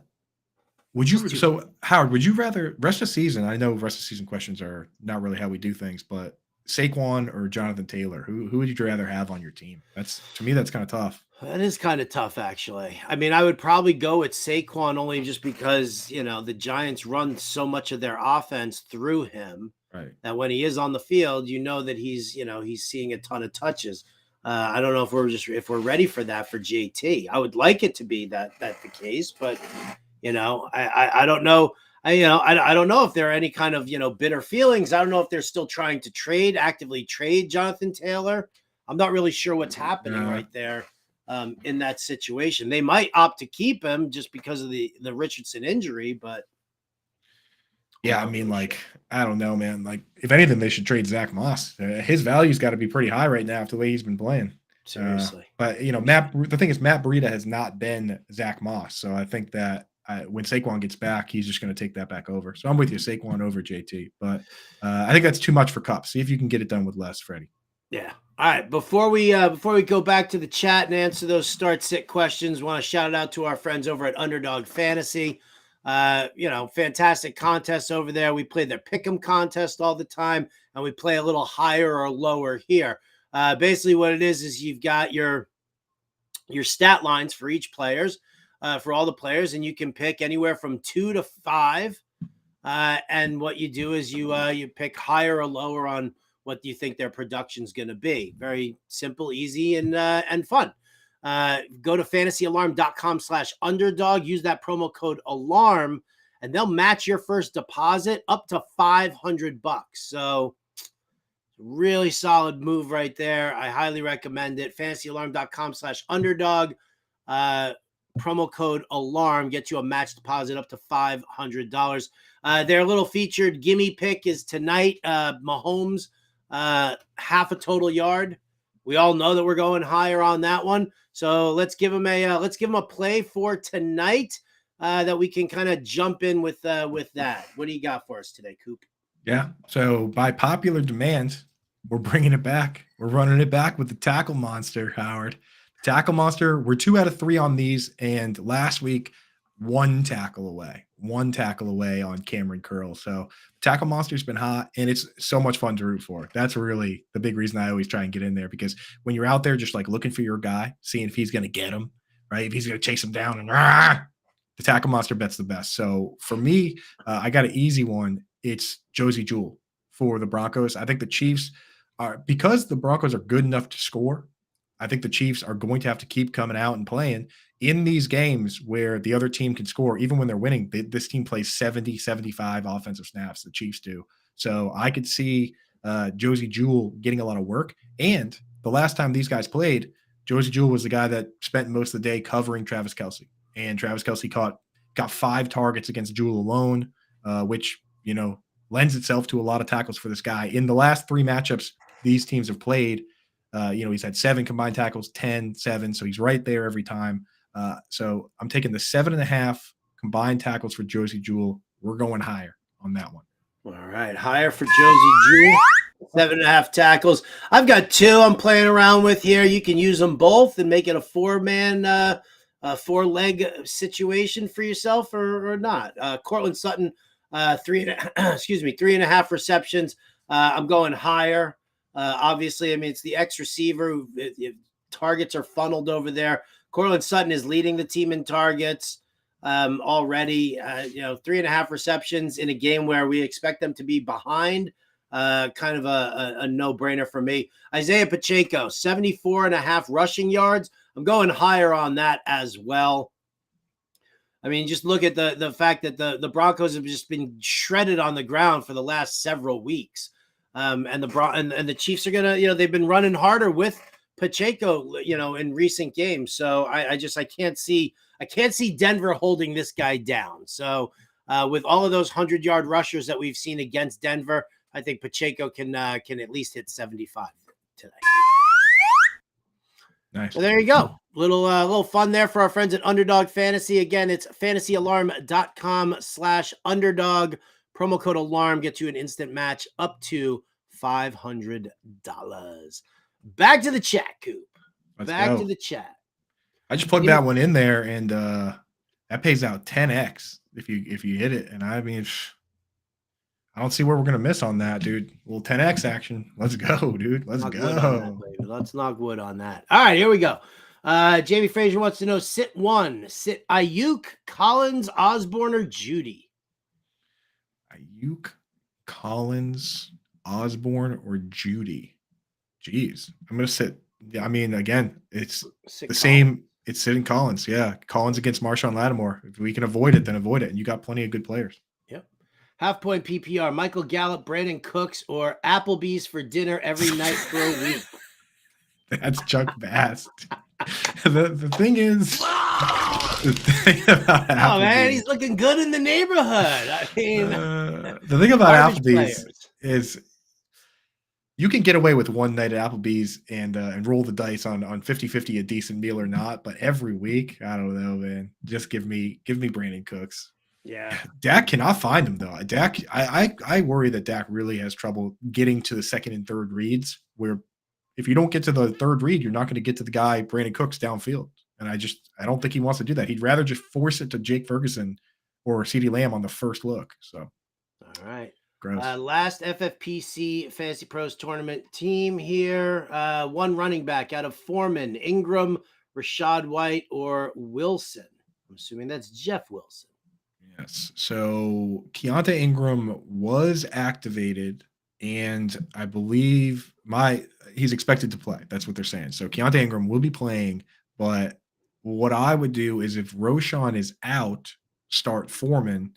Howard, would you rather rest of season? I know rest of season questions are not really how we do things, but Saquon or Jonathan Taylor, who would you rather have on your team? That's kind of tough. That is kind of tough, actually. I would probably go with Saquon only just because, the Giants run so much of their offense through him. Right. That when he is on the field, that he's seeing a ton of touches. I don't know if we're ready for that for JT. I would like it to be that the case, but I don't know. I don't know if there are any kind of bitter feelings. I don't know if they're still trying to actively trade Jonathan Taylor. I'm not really sure what's happening right there. In that situation, they might opt to keep him just because of the Richardson injury, but yeah, I don't know, man. Like, if anything, they should trade Zach Moss. His value's got to be pretty high right now after the way he's been playing. Seriously, but the thing is, Matt Breida has not been Zach Moss, so I think that when Saquon gets back, he's just going to take that back over. So I'm with you, Saquon over JT, but I think that's too much for Kupp. See if you can get it done with less, Freddie. Yeah. All right. Before we go back to the chat and answer those start sit questions, want to shout out to our friends over at Underdog Fantasy. Fantastic contests over there. We play their pick'em contest all the time, and we play a little higher or lower here. Basically what it is you've got your stat lines for each players, for all the players, and you can pick anywhere from 2 to 5. And what you do is you pick higher or lower on what you think their production is going to be. Very simple, easy, and fun. Go to fantasyalarm.com/underdog. Use that promo code alarm, and they'll match your first deposit up to $500. So really solid move right there. I highly recommend it. fantasyalarm.com/underdog. Promo code alarm gets you a match deposit up to $500. Their little featured gimme pick is tonight. Mahomes, half a total yard. We all know that we're going higher on that one. So let's give him a play for tonight that we can kind of jump in with that. What do you got for us today, Coop? Yeah. So by popular demand, we're bringing it back. We're running it back with the tackle monster, Howard. Tackle monster. We're 2 out of 3 on these, and last week, 1 tackle away on Cameron Curl. So tackle monster's been hot, and it's so much fun to root for. That's really the big reason I always try and get in there, because when you're out there just like looking for your guy, seeing if he's going to get him, right? If he's going to chase him down, and the tackle monster bet's the best. So for me, I got an easy one. It's Josie Jewell for the Broncos. I think the Chiefs are, because the Broncos are good enough to score, I think the Chiefs are going to have to keep coming out and playing in these games where the other team can score. Even when they're winning, this team plays 70, 75 offensive snaps. The Chiefs do. So I could see Josie Jewell getting a lot of work. And the last time these guys played, Josie Jewell was the guy that spent most of the day covering Travis Kelce. And Travis Kelce got 5 targets against Jewell alone, which, lends itself to a lot of tackles for this guy. In the last 3 matchups these teams have played, he's had 7 combined tackles, 10, 7. So he's right there every time. So I'm taking the 7.5 combined tackles for Josie Jewell. We're going higher on that one. All right. Higher for Josie Jewell. 7.5 tackles. I've got 2 I'm playing around with here. You can use them both and make it a 4-man, 4-leg situation for yourself or not. Cortland Sutton, 3.5 receptions. I'm going higher. Obviously, it's the X receiver. Targets are funneled over there. Cortland Sutton is leading the team in targets already. 3.5 receptions in a game where we expect them to be behind. Kind of a no-brainer for me. Isaiah Pacheco, 74.5 rushing yards. I'm going higher on that as well. Just look at the fact that the Broncos have just been shredded on the ground for the last several weeks. And the Chiefs are gonna, they've been running harder with Pacheco, in recent games. So I can't see Denver holding this guy down. So with all of those 100-yard rushers that we've seen against Denver, I think Pacheco can at least hit 75 today. Nice. So there you go. Little fun there for our friends at Underdog Fantasy. Again, it's fantasyalarm.com/underdog. Promo code alarm gets you an instant match up to $500. Back to the chat, Coop. Back to the chat. I just plugged that one in there, and that pays out 10x if you hit it. And I don't see where we're gonna miss on that, dude. Well, 10x action. Let's go, dude. Let's go. Let's knock wood on that. All right, here we go. Jamie Frazier wants to know: sit 1, sit Ayuk, Collins, Osborne, or Judy? Ayuk, Collins, Osborne, or Judy? Jeez, I'm gonna sit. Again, it's the same. It's sitting Collins. Yeah, Collins against Marshawn Lattimore. If we can avoid it, then avoid it. And you got plenty of good players. Yep. Half point PPR: Michael Gallup, Brandon Cooks, or Applebee's for dinner every night for a week. That's Chuck Bass. The thing is, the thing about Applebee's, oh man, he's looking good in the neighborhood. The thing about Applebee's is you can get away with one night at Applebee's and roll the dice on 50-50 a decent meal or not, but every week, I don't know, man. Just give me Brandon Cooks. Yeah. Dak cannot find him though. Dak, I worry that Dak really has trouble getting to the second and third reads, where if you don't get to the third read, you're not going to get to the guy Brandon Cooks downfield. And I don't think he wants to do that. He'd rather just force it to Jake Ferguson or CeeDee Lamb on the first look. So All right. gross. Last FFPC Fantasy Pros tournament team here. One running back out of Foreman, Ingram, Rashad White, or Wilson. I'm assuming that's Jeff Wilson. Yes. So Keontae Ingram was activated, and I believe he's expected to play. That's what they're saying. So Keontae Ingram will be playing, but what I would do is if Roshan is out, start Foreman.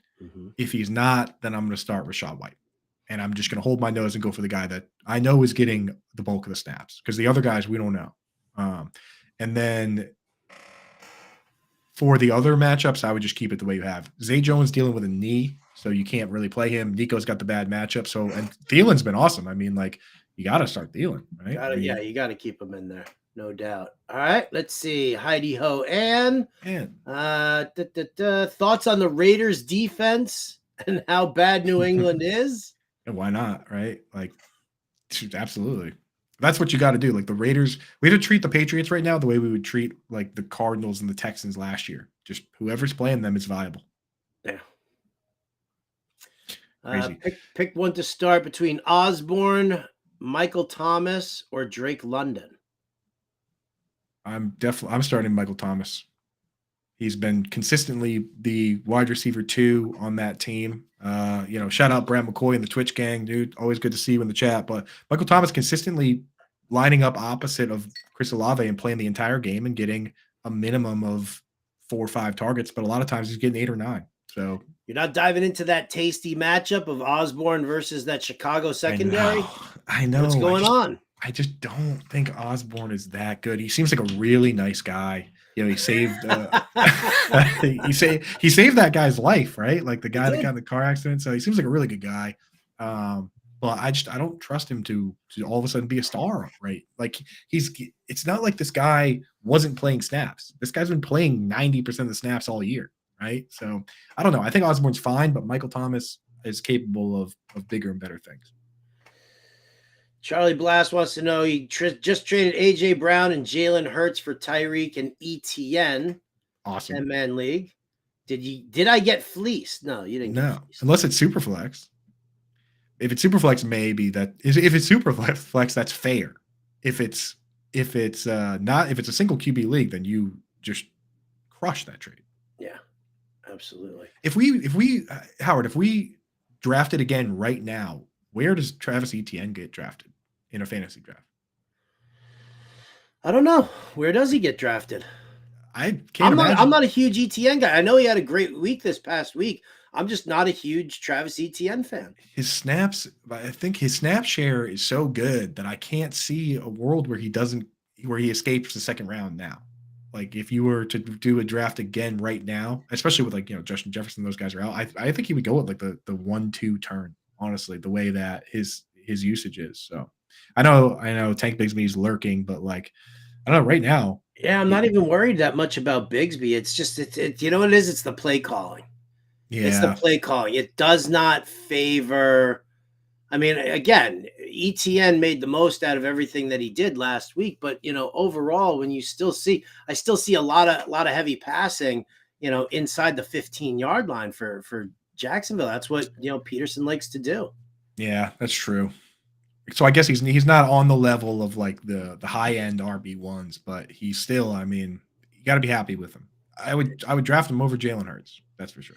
If he's not, then I'm going to start Rashad White. And I'm just going to hold my nose and go for the guy that I know is getting the bulk of the snaps, because the other guys we don't know. And then for the other matchups, I would just keep it the way you have. Zay Jones dealing with a knee, so you can't really play him. Nico's got the bad matchup. So, and Thielen's been awesome. I mean, like, you got to start Thielen, right? You got to keep him in there. No doubt. All right, let's see. Heidi Ho Ann. Thoughts on the Raiders defense and how bad New England is? And why not, right? Like, absolutely. That's what you got to do. Like the Raiders, we have to treat the Patriots right now the way we would treat like the Cardinals and the Texans last year. Just whoever's playing them is viable. Yeah. Pick one to start between Osborne, Michael Thomas, or Drake London. I'm starting Michael Thomas. He's been consistently the wide receiver 2 on that team. Shout out Brad McCoy and the Twitch gang, dude. Always good to see you in the chat. But Michael Thomas consistently lining up opposite of Chris Olave and playing the entire game and getting a minimum of 4 or 5 targets. But a lot of times he's getting 8 or 9. So you're not diving into that tasty matchup of Osborne versus that Chicago secondary. I know. What's going on? I just don't think Osborne is that good. He seems like a really nice guy. He saved he saved that guy's life, right? Like the guy that got in the car accident. So he seems like a really good guy. But I don't trust him to all of a sudden be a star, right? Like it's not like this guy wasn't playing snaps. This guy's been playing 90% of the snaps all year, right? So I don't know. I think Osborne's fine, but Michael Thomas is capable of bigger and better things. Charlie Blast wants to know he just traded A.J. Brown and Jalen Hurts for Tyreek and ETN. Awesome. 10-man league. Did I get fleeced? No, you didn't. No, unless it's Superflex. If it's Superflex, maybe that is. If it's Superflex, that's fair. If it's not, if it's a single QB league, then you just crush that trade. Yeah, absolutely. If we Howard, if we drafted again right now, where does Travis Etienne get drafted in a fantasy draft? I don't know. Where does he get drafted? I can't imagine. I'm not a huge Etienne guy. I know he had a great week this past week. I'm just not a huge Travis Etienne fan. I think his snap share is so good that I can't see a world where he escapes the second round now. Like if you were to do a draft again right now, especially with Justin Jefferson, those guys are out. I think he would go with like the 1-2 turn. Honestly, the way that his usage is. So I know Tank Bigsby's lurking, but like I don't know right now. Yeah, I'm not even worried that much about Bigsby. It's just you know what it is? It's the play calling. Yeah. It's the play calling. It does not favor. I mean, again, ETN made the most out of everything that he did last week, but overall, when I still see a lot of heavy passing, inside the 15-yard line for Jacksonville. That's what Peterson likes to do. Yeah, that's true. So I guess he's not on the level of like the high end RB1s, but he's still. I mean, you got to be happy with him. I would draft him over Jalen Hurts. That's for sure.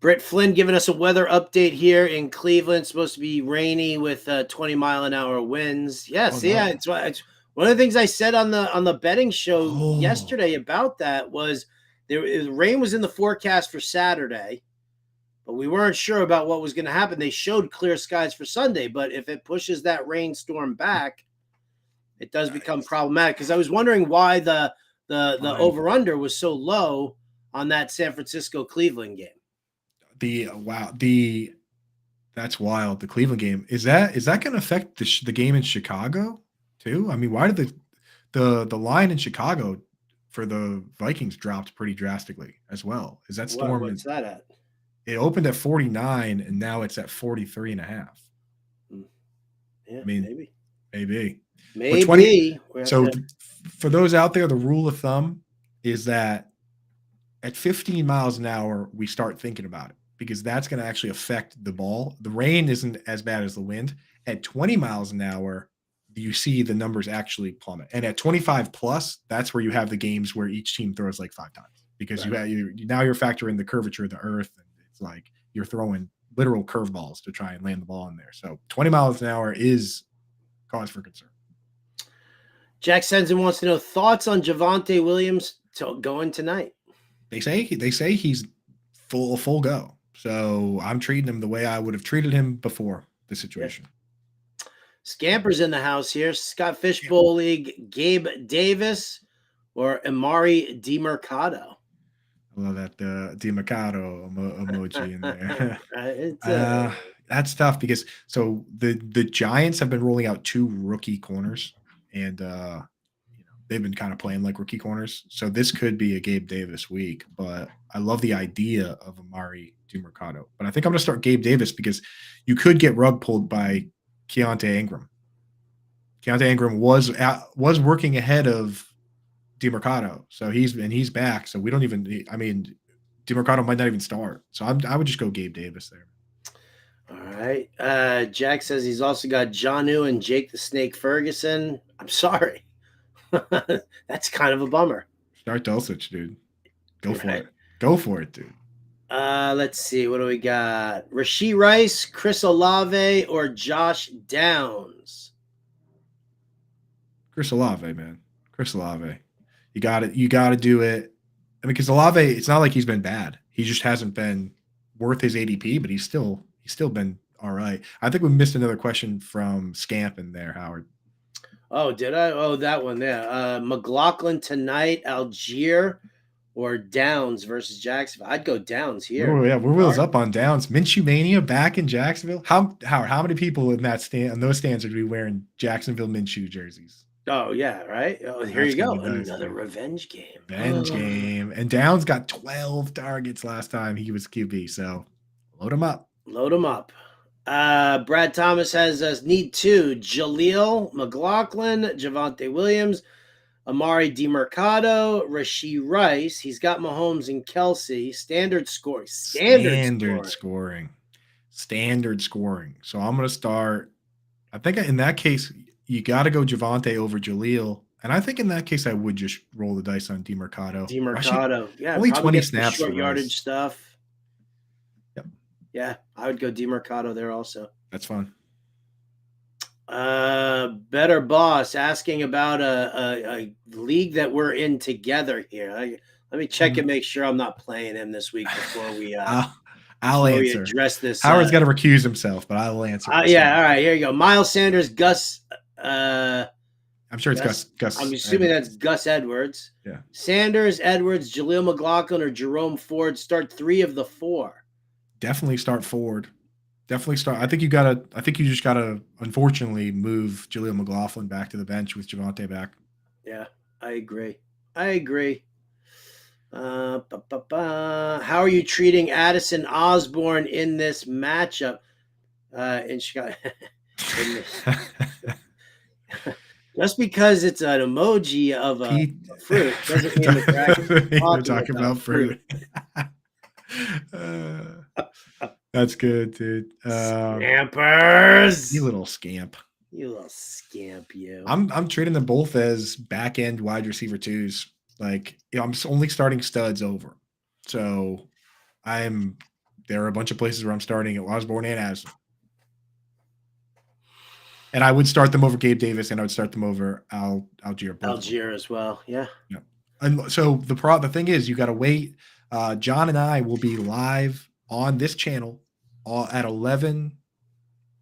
Britt Flynn giving us a weather update here in Cleveland. It's supposed to be rainy with 20-mile-an-hour winds. Yes, yeah. It's one of the things I said on the betting show yesterday about that was rain was in the forecast for Saturday. But we weren't sure about what was going to happen. They showed clear skies for Sunday, but if it pushes that rainstorm back, it does become problematic. Because I was wondering why the over-under was so low on that San Francisco-Cleveland game. That's wild. The Cleveland game. Is that going to affect the game in Chicago too? I mean, why did the line in Chicago for the Vikings dropped pretty drastically as well? Is that storm? What's that at? It opened at 49 and now it's at 43.5. Yeah, I mean, maybe. Maybe. So for those out there, the rule of thumb is that At 15 miles an hour, we start thinking about it because that's going to actually affect the ball. The rain isn't as bad as the wind. At 20 miles an hour, you see the numbers actually plummet. And at 25 plus, that's where you have the games where each team throws like 5 times because now you're factoring the curvature of the earth, and it's like you're throwing literal curveballs to try and land the ball in there. So 20 miles an hour is cause for concern. Jack Sensen wants to know thoughts on Javonte Williams going tonight. They say he's full go. So I'm treating him the way I would have treated him before the situation. Yeah. Scamper's in the house here. Scott Fishbowl League, Gabe Davis or Amari DiMercado. I love that DiMercado emoji in there. That's tough because the Giants have been rolling out 2 rookie corners, and they've been kind of playing like rookie corners. So this could be a Gabe Davis week, but I love the idea of Amari DiMercado. But I think I'm going to start Gabe Davis because you could get rug pulled by Keontae Ingram. Keontae Ingram was working ahead of DiMercado, so he's back. So we don't even. DiMercado might not even start. So I would just go Gabe Davis there. All right. Jack says he's also got Jonnu and Jake the Snake Ferguson. I'm sorry. That's kind of a bummer. Start Dulcich, dude. Go for it. Go for it, dude. Let's see. What do we got? Rashee Rice, Chris Olave, or Josh Downs? Chris Olave, man. Chris Olave. You got it. You got to do it. I mean, because Olave, it's not like he's been bad. He just hasn't been worth his ADP, but he's still been all right. I think we missed another question from Scamp in there, Howard. Oh, did I? Oh, that one there. McLaughlin tonight, Algier, or Downs versus Jacksonville. I'd go Downs here. Oh yeah, we're wheels up on Downs. Minshew Mania back in Jacksonville. How many people in that stand on those stands are be wearing Jacksonville Minshew jerseys? Oh yeah, right. Oh, here you go. Nice, another revenge game. Game. And Downs got 12 targets last time he was QB. So load him up. Load him up. Brad Thomas has us need 2. Jaleel McLaughlin, Javonte Williams, Amari DiMercado, Rashee Rice. He's got Mahomes and Kelsey. Standard scoring. Standard scoring. So I'm going to start. I think in that case, you got to go Javonte over Jaleel. And I think in that case, I would just roll the dice on DiMercado. Yeah. Only 20 snaps. Short yardage stuff. Yep. Yeah, I would go DiMercado there also. That's fun. Better Boss asking about a league that we're in together here. Let me check and make sure I'm not playing him this week before we I'll answer. Address this. Howard's got to recuse himself, but I'll answer. Yeah, all right, here you go. Miles Sanders, Gus. I'm sure it's Gus. I'm assuming that's Gus Edwards. Yeah. Sanders, Edwards, Jaleel McLaughlin, or Jerome Ford. Start 3 of the 4. Definitely start Ford. Definitely start. I think you just gotta unfortunately move Jaleel McLaughlin back to the bench with Javonte back. Yeah, I agree. How are you treating Addison Osborne in this matchup? In Chicago. Just because it's an emoji of a fruit doesn't mean we're talking about fruit. That's good, dude. Scampers. You little scamp. You. I'm treating them both as back end wide receiver 2s. Like, I'm only starting studs over. So there are a bunch of places where I'm starting at Osborne and Addison. And I would start them over Gabe Davis, and I would start them over Algier. Algier as well, yeah. And so the thing is, you got to wait. John and I will be live on this channel at 11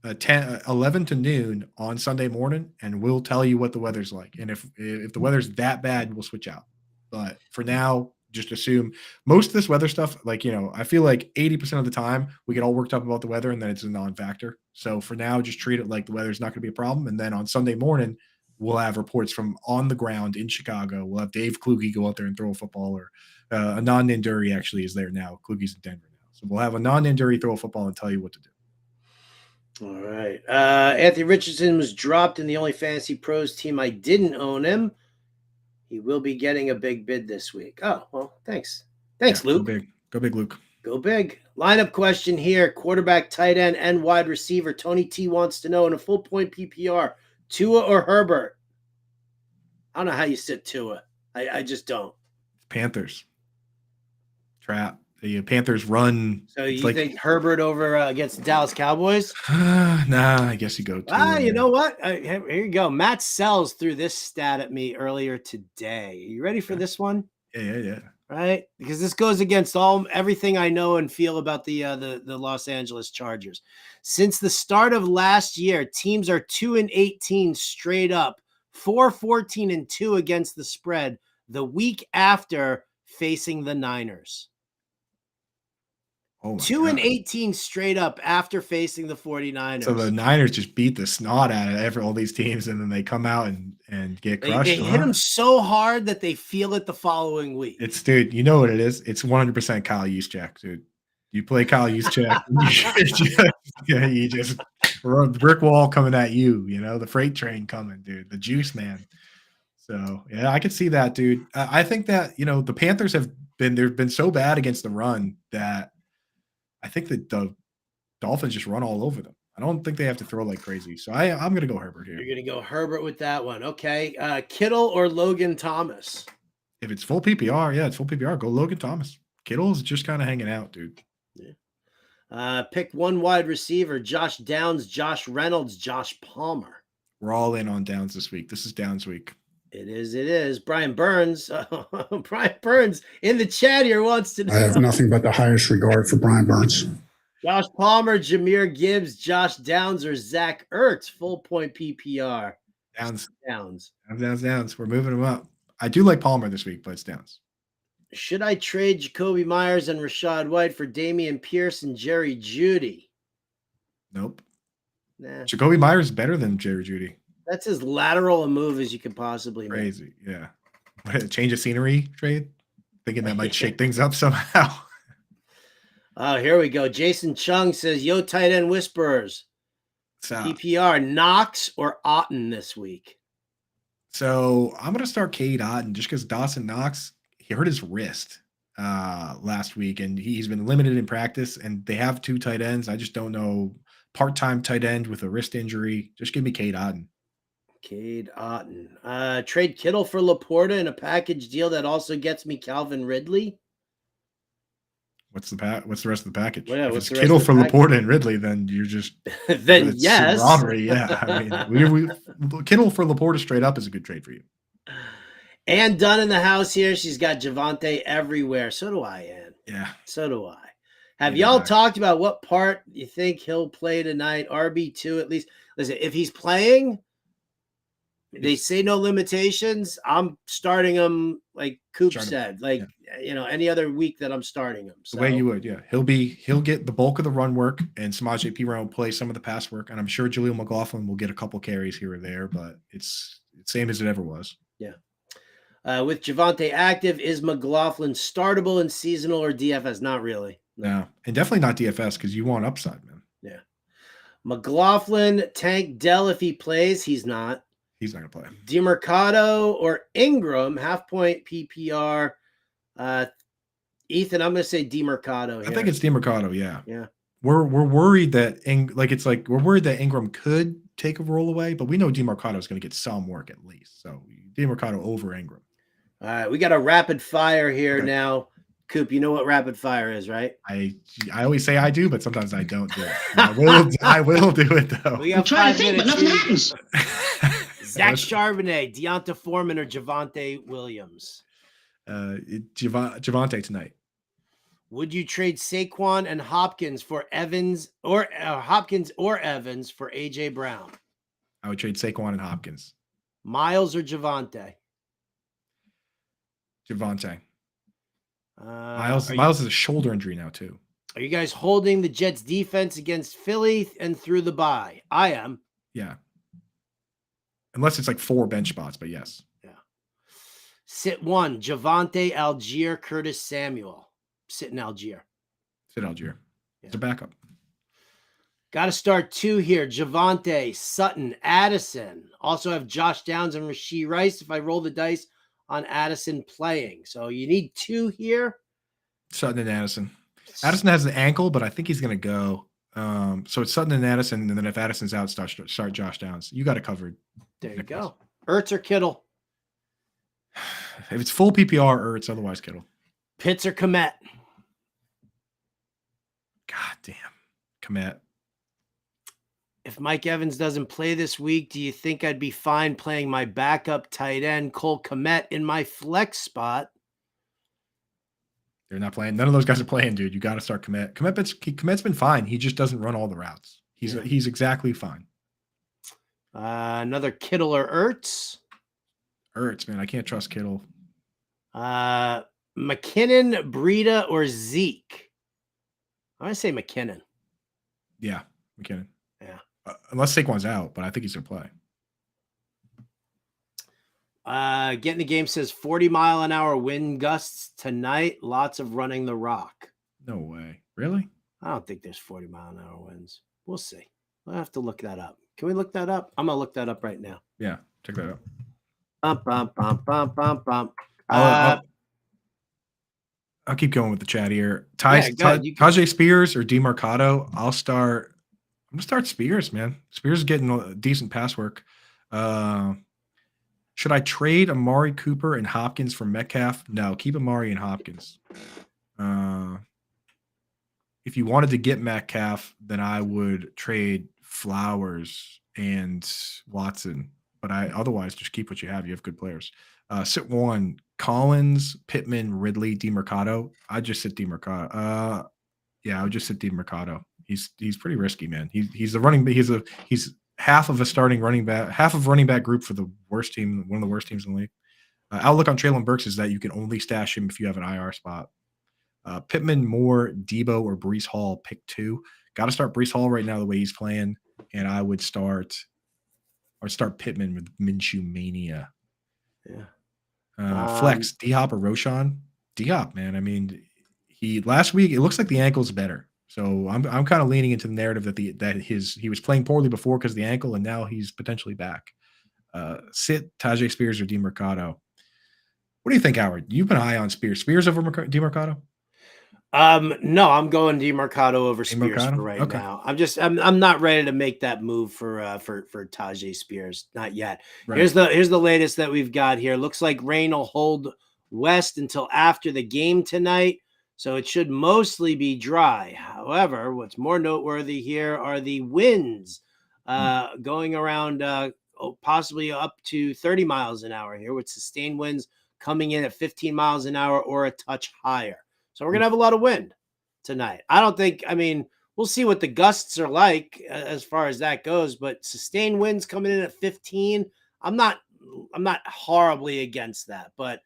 to noon on Sunday morning, and we'll tell you what the weather's like. And if the weather's that bad, we'll switch out. But for now, just assume most of this weather stuff, I feel like 80% of the time we get all worked up about the weather, and then it's a non-factor. So for now, just treat it like the weather's not going to be a problem. And then on Sunday morning, we'll have reports from on the ground in Chicago. We'll have Dave Kluge go out there and throw a football, or Anand Nanduri actually is there now. Kluge's in Denver now. So we'll have Anand Nanduri throw a football and tell you what to do. All right. Anthony Richardson was dropped in the only Fantasy Pros team I didn't own him. He will be getting a big bid this week. Oh, well, thanks. Thanks, Go Luke. big. Go big, Luke. Go big. Lineup question here. Quarterback, tight end, and wide receiver. Tony T wants to know in a full point PPR, Tua or Herbert? I don't know how you sit Tua. I just don't. Panthers. Trap. The Panthers run. So you think Herbert over against the Dallas Cowboys? Nah, I guess you go Tua. You know what? Here you go. Matt Sells threw this stat at me earlier today. Are you ready for this one? Yeah. Right? Because this goes against everything I know and feel about the Los Angeles Chargers. Since the start of last year, teams are 2-18 straight up, 4-14-2 against the spread the week after facing the Niners. 2-18 straight up after facing the 49ers. So the Niners just beat the snot out of all these teams, and then they come out and get crushed. They hit them so hard that they feel it the following week. Dude, you know what it is? It's 100% Kyle Juszczyk, dude. You play Kyle Juszczyk, you just brick wall coming at you. You know, the freight train coming, dude. The juice man. So yeah, I could see that, dude. I think that the Panthers they've been so bad against the run that I think that the Dolphins just run all over them. I don't think they have to throw like crazy. So I'm going to go Herbert here. You're going to go Herbert with that one. Okay. Kittle or Logan Thomas? If it's full PPR, it's full PPR. Go Logan Thomas. Kittle's just kind of hanging out, dude. Yeah. Pick one wide receiver. Josh Downs, Josh Reynolds, Josh Palmer. We're all in on Downs this week. This is Downs week. It is. Brian Burns. Brian Burns in the chat here wants to know. I have nothing but the highest regard for Brian Burns. Josh Palmer, Jahmyr Gibbs, Josh Downs, or Zach Ertz, full point PPR. Downs. Downs. We're moving them up. I do like Palmer this week, but it's Downs. Should I trade Jacoby Myers and Rashad White for Damian Pierce and Jerry Jeudy? Nope. Nah. Jacoby Myers is better than Jerry Jeudy. That's as lateral a move as you could possibly make. Crazy, yeah. Change of scenery trade? Thinking that might shake things up somehow. Oh, here we go. Jason Chung says, yo, tight end whisperers. PPR, Knox or Otten this week? So I'm going to start Cade Otten just because Dawson Knox, he hurt his wrist last week, and he's been limited in practice, and they have two tight ends. I just don't know. Part-time tight end with a wrist injury. Just give me Cade Otten. Cade Otten. Trade Kittle for Laporta in a package deal that also gets me Calvin Ridley. What's the rest of the package? Well, yeah, if it's Kittle for Laporta and Ridley, then you're just then yes, robbery. Yeah, I mean, we Kittle for Laporta straight up is a good trade for you. Ann Dunn in the house here. She's got Javonte everywhere. So do I, Ann. Yeah, so do I. Have y'all talked about what part you think he'll play tonight? RB2 at least. Listen, if he's playing, they say no limitations. I'm starting him like Coop said, any other week that I'm starting him. So. The way you would, yeah. He'll get the bulk of the run work, and Samaje Perine will play some of the pass work, and I'm sure Jaleel McLaughlin will get a couple carries here or there, but it's the same as it ever was. Yeah. With Javonte active, is McLaughlin startable in seasonal or DFS? Not really. No, and definitely not DFS because you want upside, man. Yeah. McLaughlin, Tank Dell if he plays. He's not. He's not going to play. DeMercado or Ingram, half point PPR. Ethan, I'm going to say DeMercado here. I think it's DeMercado, yeah. Yeah. We're worried that we're worried that Ingram could take a roll away, but we know DeMercado is going to get some work at least. So DeMercado over Ingram. All right, we got a rapid fire here now. Coop, you know what rapid fire is, right? I always say I do, but sometimes I don't do it. I will do it though. We got I'm trying to think, but nothing happens. Zach Charbonnet, Deonta Foreman, or Javonte Williams? Javonte tonight. Would you trade Saquon and Hopkins for Evans or Evans for AJ Brown? I would trade Saquon and Hopkins. Miles or Javonte? Javonte. Miles has a shoulder injury now too. Are you guys holding the Jets defense against Philly and through the bye? I am. Yeah. Unless it's like 4 bench spots, but yes. Yeah. Sit one, Javonte, Algier, Curtis Samuel. Sit in Algier. Sit Algier. Yeah. It's a backup. Got to start 2 here. Javonte, Sutton, Addison. Also have Josh Downs and Rashee Rice if I roll the dice on Addison playing. So you need 2 here. Sutton and Addison. Addison has an ankle, but I think he's going to go. So it's Sutton and Addison, and then if Addison's out, start Josh Downs. You got it covered. There you Nicholas. go. Ertz or Kittle? If it's full PPR, Ertz, otherwise Kittle. Pitts or Komet? God damn. Komet. If Mike Evans doesn't play this week, do you think I'd be fine playing my backup tight end, Cole Komet, in my flex spot? They're not playing. None of those guys are playing, dude. You got to start Komet. Komet's been fine. He just doesn't run all the routes. He's exactly fine. Another Kittle or Ertz? Ertz, man. I can't trust Kittle. McKinnon, Breida, or Zeke? I'm going to say McKinnon. Yeah, McKinnon. Yeah. Unless Saquon's out, but I think he's going to play. Getting the game says 40-mile-an-hour wind gusts tonight. Lots of running the rock. No way. Really? I don't think there's 40-mile-an-hour winds. We'll see. We'll have to look that up. Can we look that up? I'm going to look that up right now. Yeah, check that out. I'll keep going with the chat here. Tajay Spears or DeMarcado? I'm gonna start Spears, man. Spears is getting decent pass work. Should I trade Amari Cooper and Hopkins for Metcalf? No, keep Amari and Hopkins. If you wanted to get Metcalf, then I would trade Flowers and Watson. But otherwise just keep what you have. You have good players. Sit one, Collins, Pittman, Ridley, DeMarcado. I'd just sit DeMarcado. Yeah, I would just sit DeMarcado. He's pretty risky, man. He's the running. He's half of a starting running back, half of running back group for the worst team, one of the worst teams in the league. Outlook on Treylon Burks is that you can only stash him if you have an IR spot. Pittman, Moore, Debo, or Breece Hall. Pick two. Got to start Breece Hall right now the way he's playing, and I would start Pittman with Minshew mania. Yeah. Flex D-Hop or Roshan. D-Hop, man. I mean, last week it looks like the ankle's better. So I'm kind of leaning into the narrative that he was playing poorly before because of the ankle, and now he's potentially back. Sit Tajay Spears or DeMarcado. What do you think, Howard? You've been high on Spears. Spears over DeMarcado? No, I'm going DeMarcado over Spears DeMarcado? for right now. I'm not ready to make that move for Tajay Spears. Not yet. Right. Here's the latest that we've got here. Looks like rain will hold west until after the game tonight. So it should mostly be dry. However, what's more noteworthy here are the winds going around possibly up to 30 miles an hour here, with sustained winds coming in at 15 miles an hour or a touch higher. So we're going to have a lot of wind tonight. We'll see what the gusts are like as far as that goes, but sustained winds coming in at 15. I'm not horribly against that, but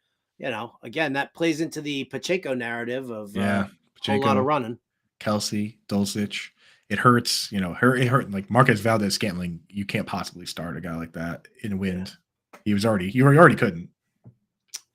again, that plays into the Pacheco narrative of Pacheco, a whole lot of running. Kelsey, Dulcich. It hurts, it hurt. Like Marquez Valdez-Scantling, you can't possibly start a guy like that in wind. Yeah. You already couldn't.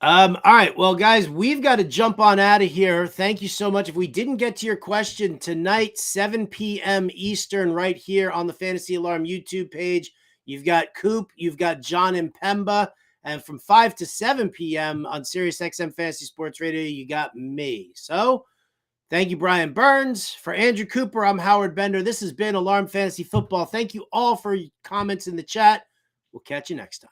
All right. Well, guys, we've got to jump on out of here. Thank you so much. If we didn't get to your question tonight, 7 p.m. Eastern, right here on the Fantasy Alarm YouTube page, you've got Coop, you've got John and Pemba. And from 5 to 7 p.m. on SiriusXM Fantasy Sports Radio, you got me. So thank you, Brian Burns. For Andrew Cooper, I'm Howard Bender. This has been Alarm Fantasy Football. Thank you all for your comments in the chat. We'll catch you next time.